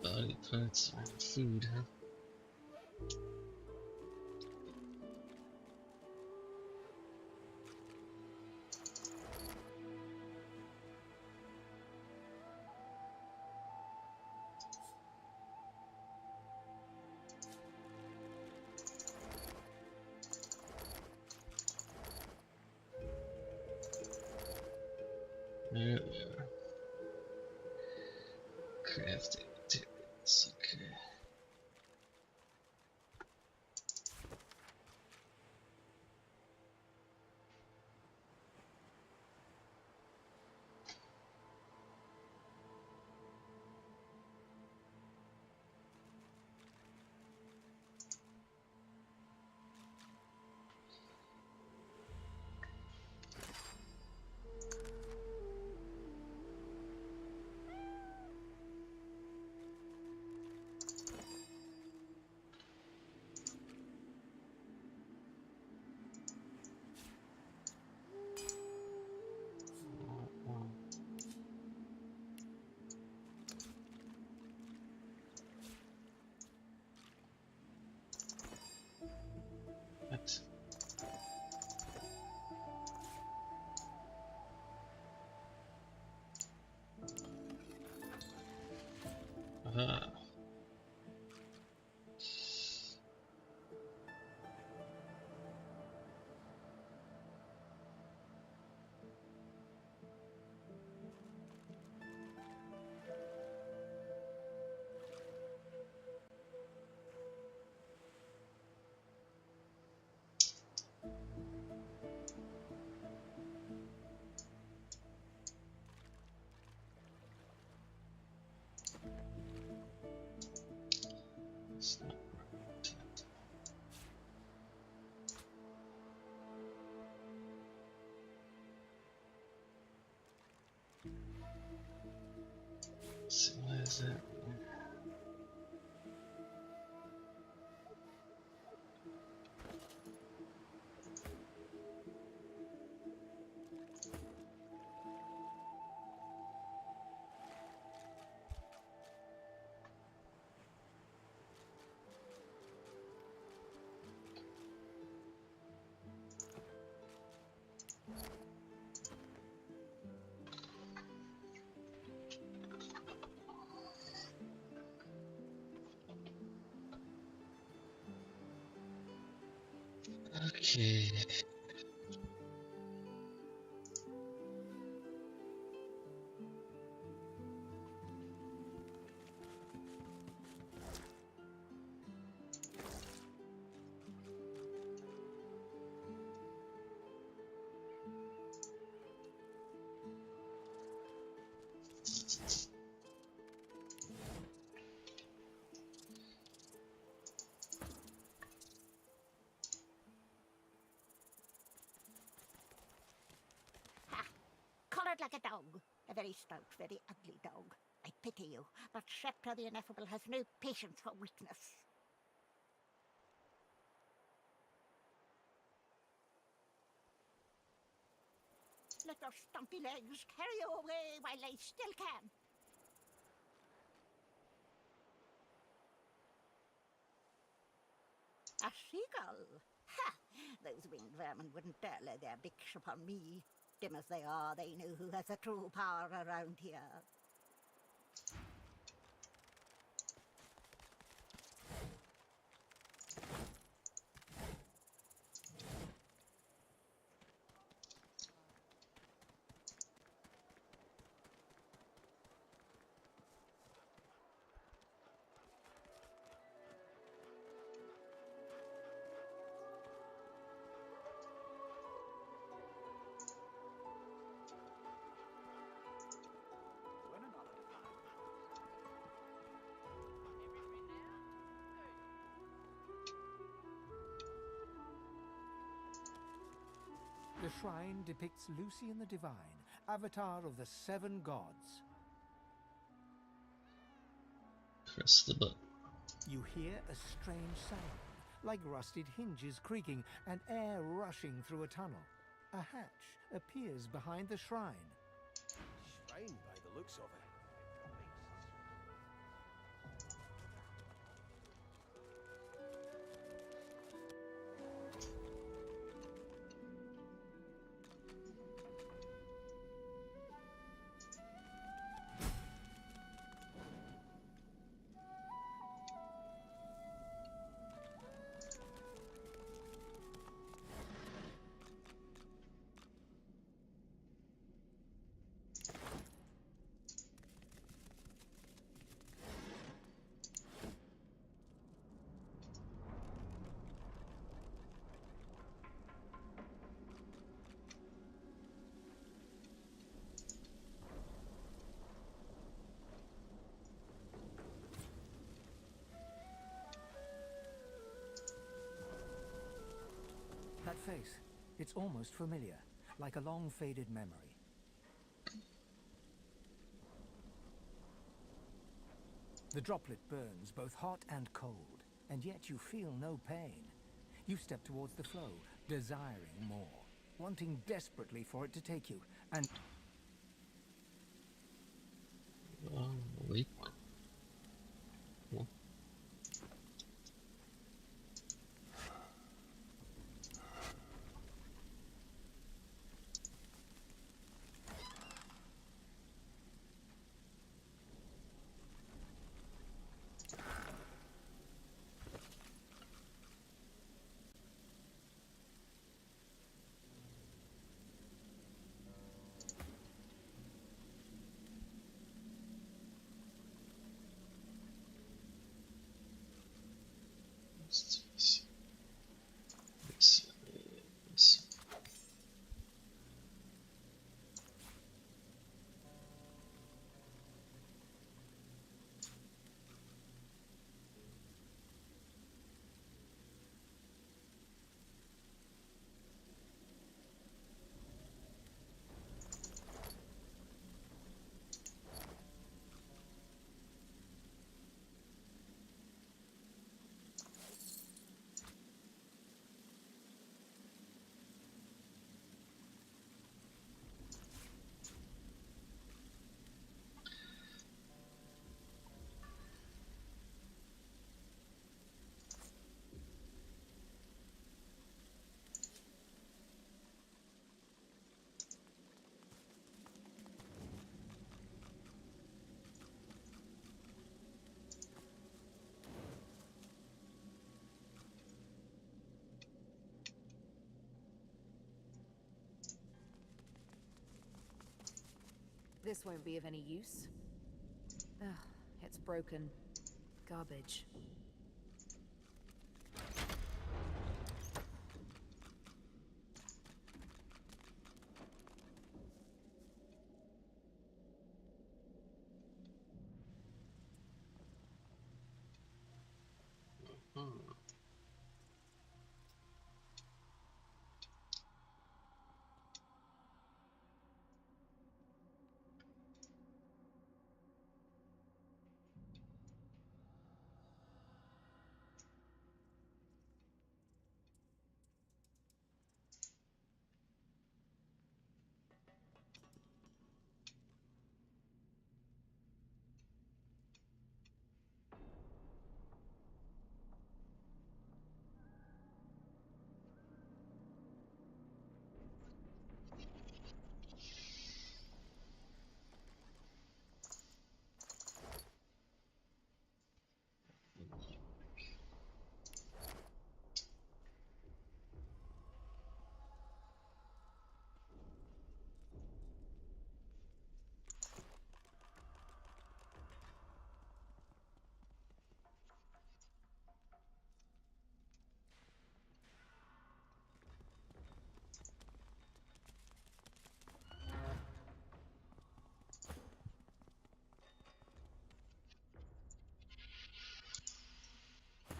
Body parts and food, huh? There we are. Crafting materials, okay. What? Aha. It's not right. Let's see, why is that? Okay. Collared like a dog. A very stout, very ugly dog. I pity you, but Sceptre the Ineffable has no patience for weakness. Let your stumpy legs carry you away while they still can. A seagull? Ha! Those winged vermin wouldn't dare lay their bigs upon me. Dim as they are, they know who has the true power around here. The shrine depicts Lucian the Divine, avatar of the 7 gods. Press the button. You hear a strange sound, like rusted hinges creaking and air rushing through a tunnel. A hatch appears behind the shrine. Strange by the looks of it. That face, it's almost familiar, like a long-faded memory. The droplet burns both hot and cold, and yet you feel no pain. You step towards the flow, desiring more, wanting desperately for it to take you, and... Oh, wait. This won't be of any use. Ugh, it's broken. Garbage.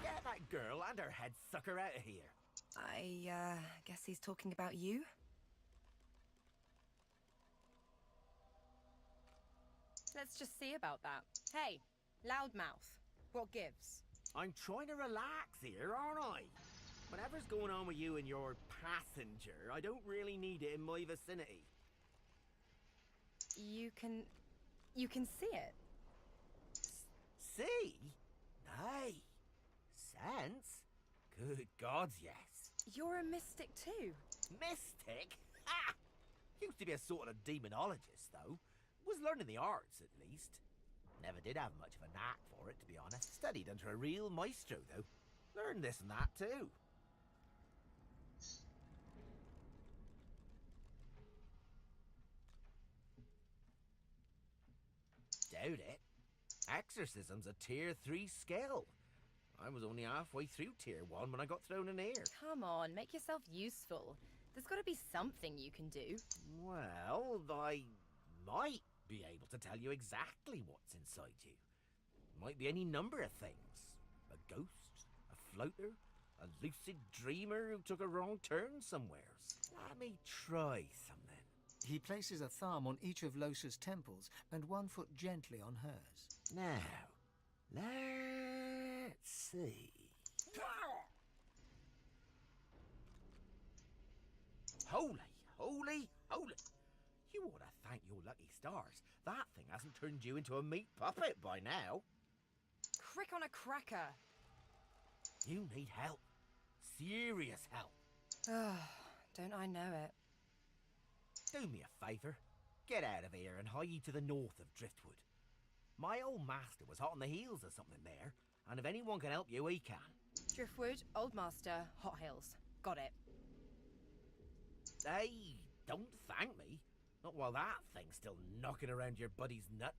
Get that girl and her head sucker out of here. I guess he's talking about you? Let's just see about that. Hey, loudmouth. What gives? I'm trying to relax here, aren't I? Whatever's going on with you and your passenger, I don't really need it in my vicinity. You can see it. See? Nay. Sense? Good gods, yes. You're a mystic too. Mystic? Ha! Used to be a sort of demonologist, though. Was learning the arts, at least. Never did have much of a knack for it, to be honest. Studied under a real maestro, though. Learned this and that, too. Doubt it. Exorcism's a tier 3 skill. I was only halfway through tier 1 when I got thrown in here. Come on, make yourself useful. There's got to be something you can do. Well, I might be able to tell you exactly what's inside you. Might be any number of things. A ghost, a floater, a lucid dreamer who took a wrong turn somewheres. Let me try something. He places a thumb on each of Losa's temples and one foot gently on hers. Now, let's see. Holy, holy, holy. You ought to thank your lucky stars. That thing hasn't turned you into a meat puppet by now. Crick on a cracker. You need help. Serious help. Don't I know it? Do me a favour. Get out of here and hie ye to the north of Driftwood. My old master was hot on the heels of something there, and if anyone can help you, he can. Driftwood, Old Master, Hot Hills. Got it. Hey, don't thank me. Not while that thing's still knocking around your buddy's nut.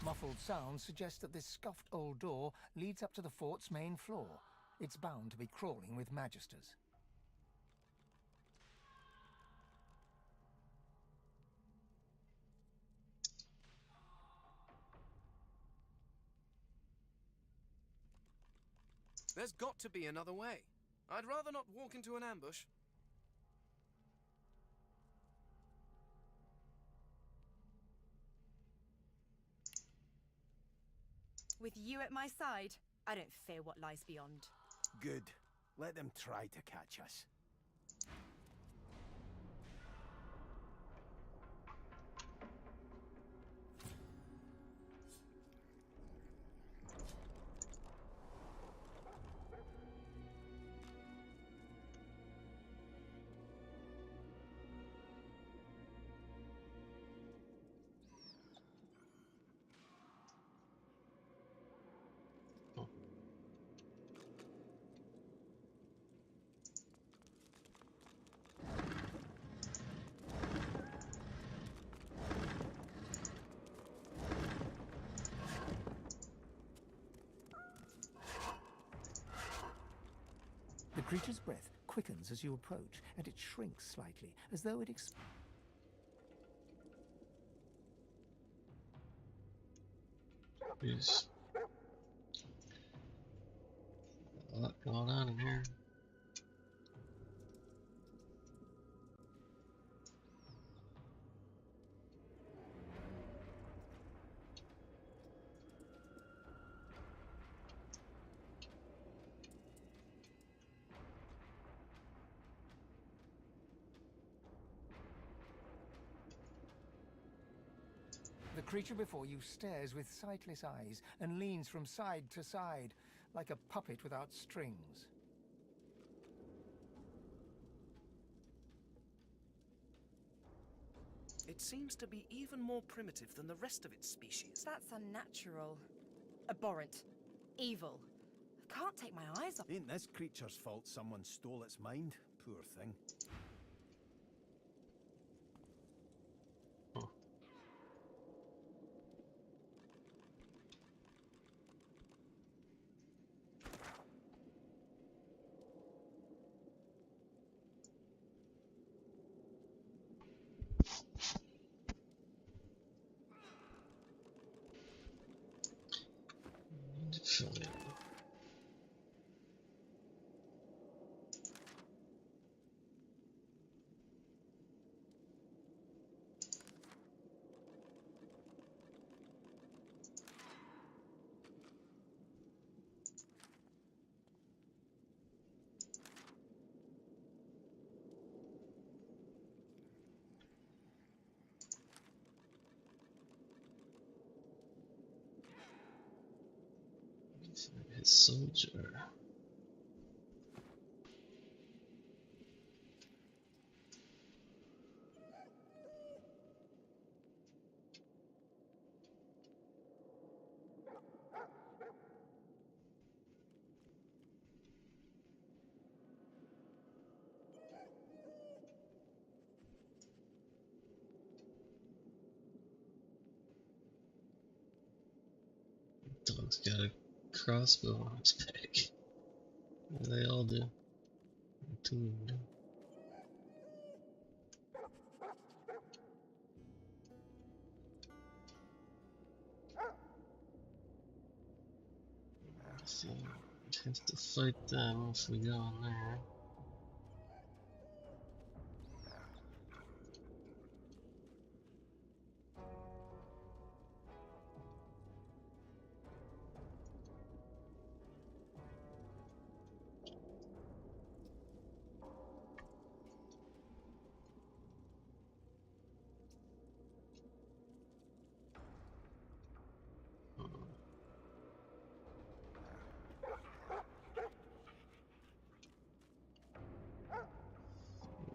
Muffled sounds suggest that this scuffed old door leads up to the fort's main floor. It's bound to be crawling with magisters. There's got to be another way. I'd rather not walk into an ambush. With you at my side, I don't fear what lies beyond. Good. Let them try to catch us. The creature's breath quickens as you approach, and it shrinks slightly, as though it There's a lot going on in here. The creature before you stares with sightless eyes and leans from side to side, like a puppet without strings. It seems to be even more primitive than the rest of its species. That's unnatural. Abhorrent. Evil. I can't take my eyes off. Ain't this creature's fault someone stole its mind? Poor thing. Fine. His soldier. Dog's got a crossbow on his back. They all do. Two of them do. So, we'd have to fight them if we go in there.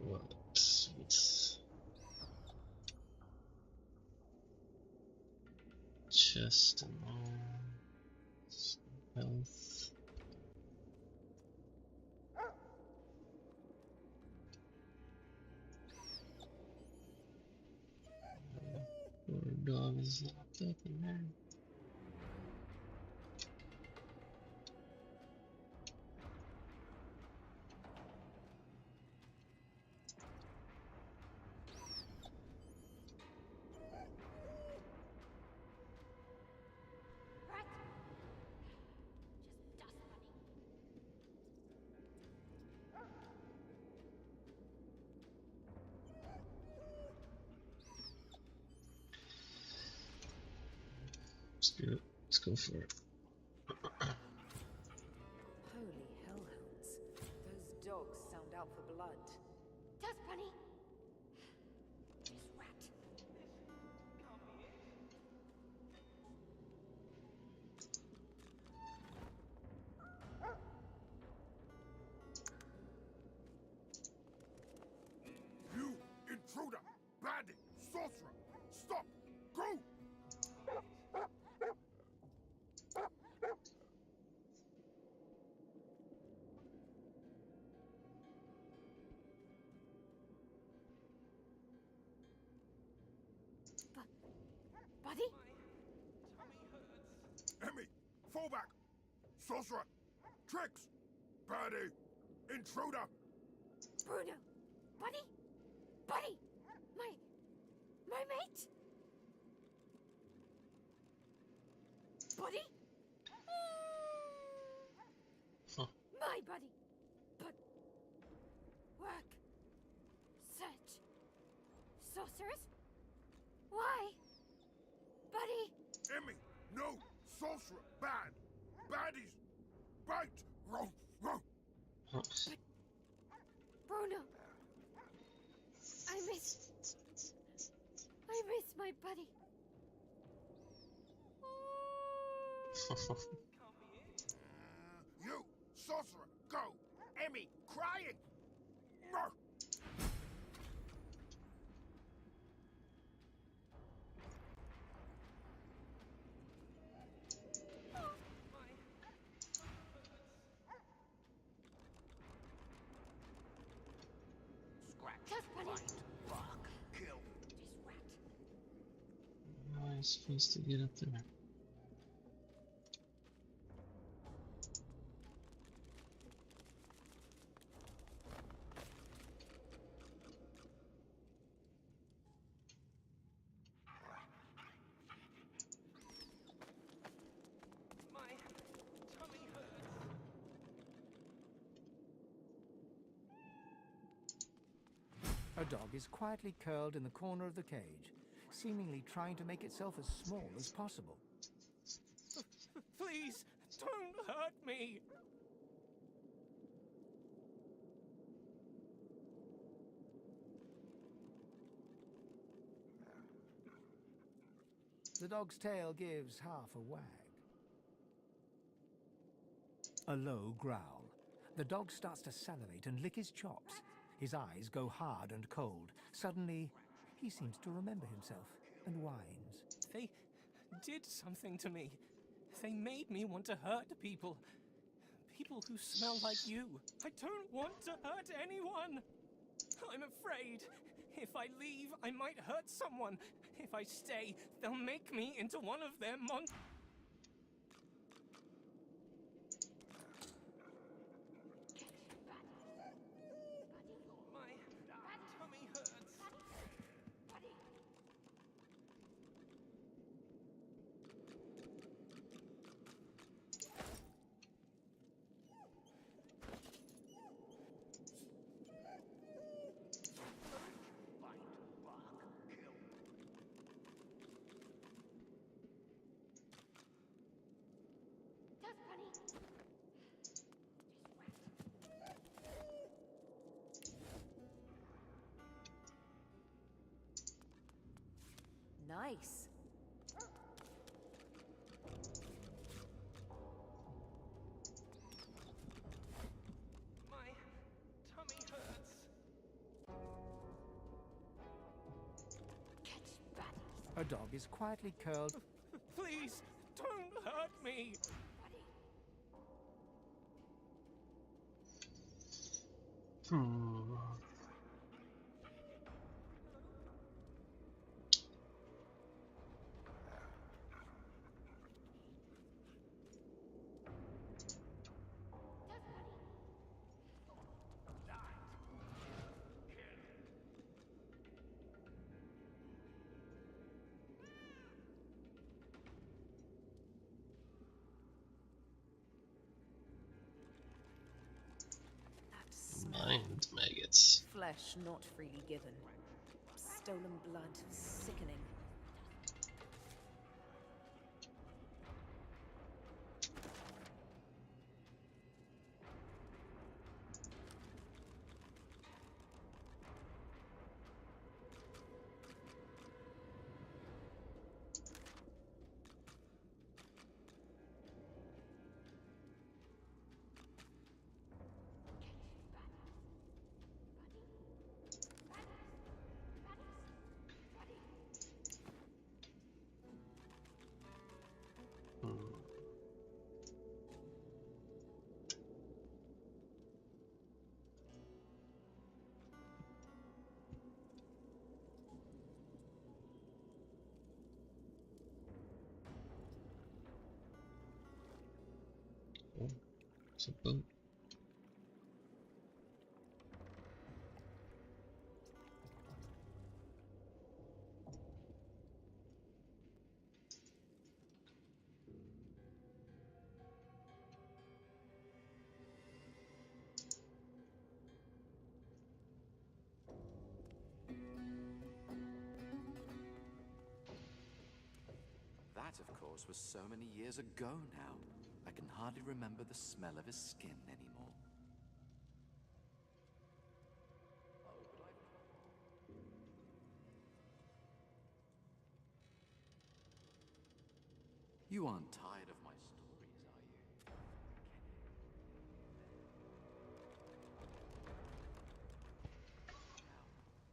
What? Chest and health. Poor dog is locked up in there. Screw it. Let's go for it. Holy hellhounds. Those dogs sound out for blood. Dust Bunny! This rat. You intruder! Bandit! Sorcerer! Stop! Go! Buddy? Emmy! Fall back! Sorcerer! Tricks! Baddie! Intruder! Bruno! Buddy? Buddy! My mate? Buddy? My buddy! But... work. Search. Sorcerers? Why? Buddy? Emmy! No! Sorcerer! Bad! Baddies! Bite! Row! Row! Bruno! I miss my buddy. You! Sorcerer! Go! Emmy! Crying! No! Dust Bunny! Rock! Kill! This rat. How am I supposed to get up there? My tummy hurts. A dog is quietly curled in the corner of the cage, seemingly trying to make itself as small as possible. Please, don't hurt me. The dog's tail gives half a wag. A low growl. The dog starts to salivate and lick his chops. His eyes go hard and cold. Suddenly, he seems to remember himself and whines. They did something to me. They made me want to hurt people. People who smell like you. I don't want to hurt anyone. I'm afraid. If I leave, I might hurt someone. If I stay, they'll make me into one of their monsters. My tummy hurts. Dust Bunny! Nice. My tummy hurts. Catch baddies. A dog is quietly curled. Please, don't hurt me. Mind maggots. Flesh not freely given. Stolen blood, sickening. It's a boat. That, of course, was so many years ago now. I can hardly remember the smell of his skin anymore. You aren't tired of my stories, are you?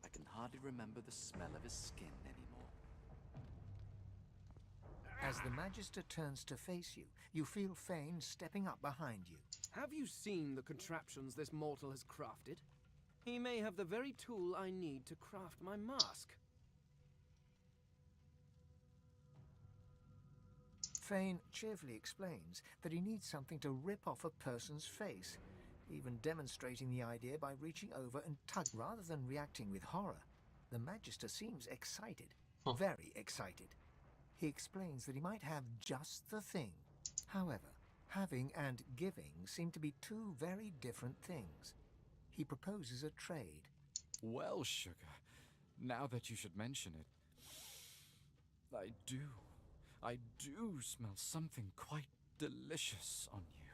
I can hardly remember the smell of his skin anymore. As the Magister turns to face you, you feel Fane stepping up behind you. Have you seen the contraptions this mortal has crafted? He may have the very tool I need to craft my mask. Fane cheerfully explains that he needs something to rip off a person's face, even demonstrating the idea by reaching over and tugging. Rather than reacting with horror, the Magister seems excited, very excited. He explains that he might have just the thing. However, having and giving seem to be two very different things. He proposes a trade. Well, sugar, now that you should mention it, I do smell something quite delicious on you.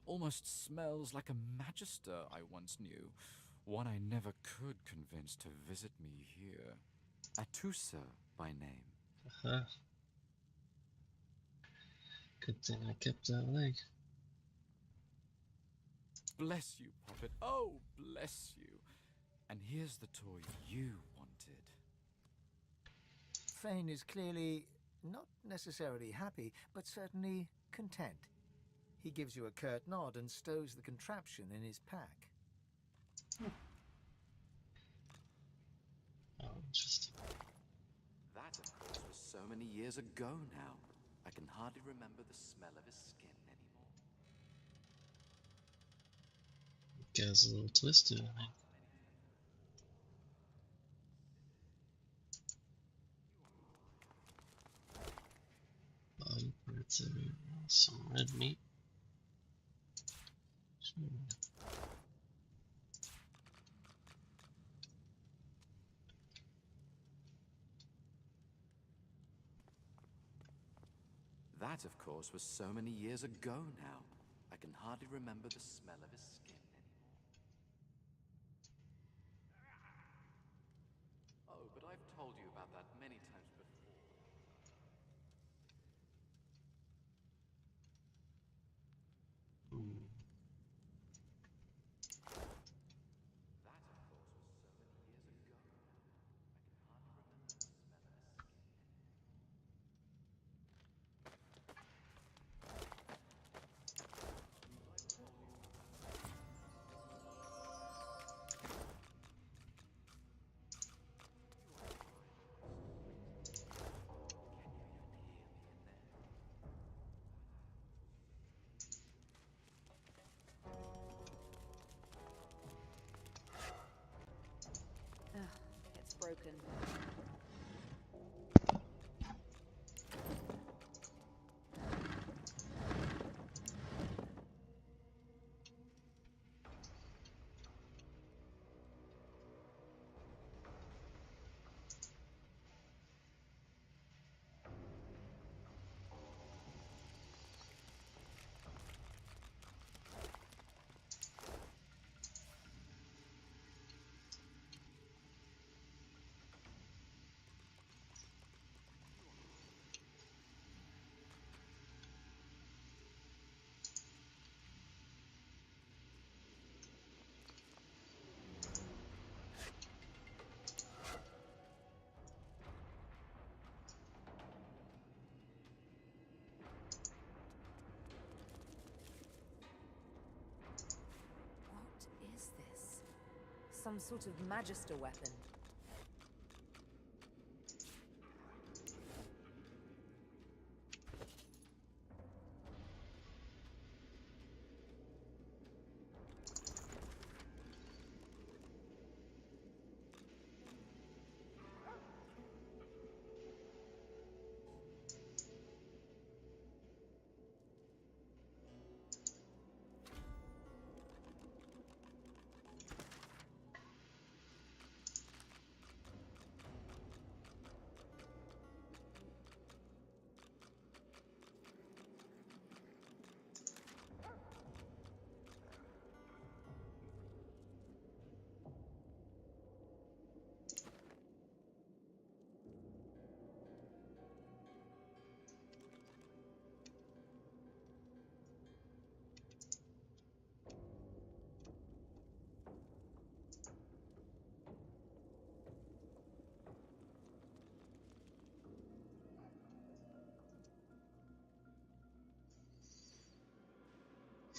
Almost smells like a magister I once knew, one I never could convince to visit me here. Atusa by name. Uh-huh. Good thing I kept that leg. Bless you, Puppet. Oh, bless you. And here's the toy you wanted. Fane is clearly not necessarily happy, but certainly content. He gives you a curt nod and stows the contraption in his pack. Oh, interesting. That, of course, was so many years ago now. I can hardly remember the smell of his skin anymore. Guy's a little twisted, I think. Body parts everywhere. Some red meat. That, of course, was so many years ago now. I can hardly remember the smell of his skin anymore. Oh, but I've told you about that many times before. It's broken. Some sort of magister weapon.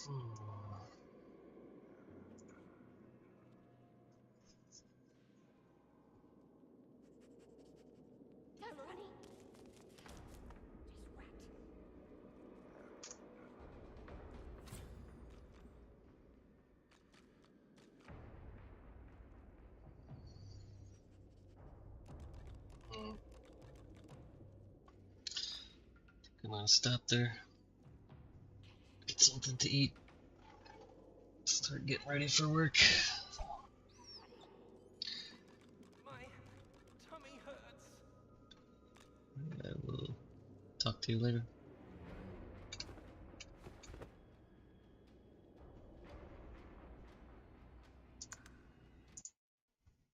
I'm gonna stop there, get something to eat, start getting ready for work. My tummy hurts. I will talk to you later.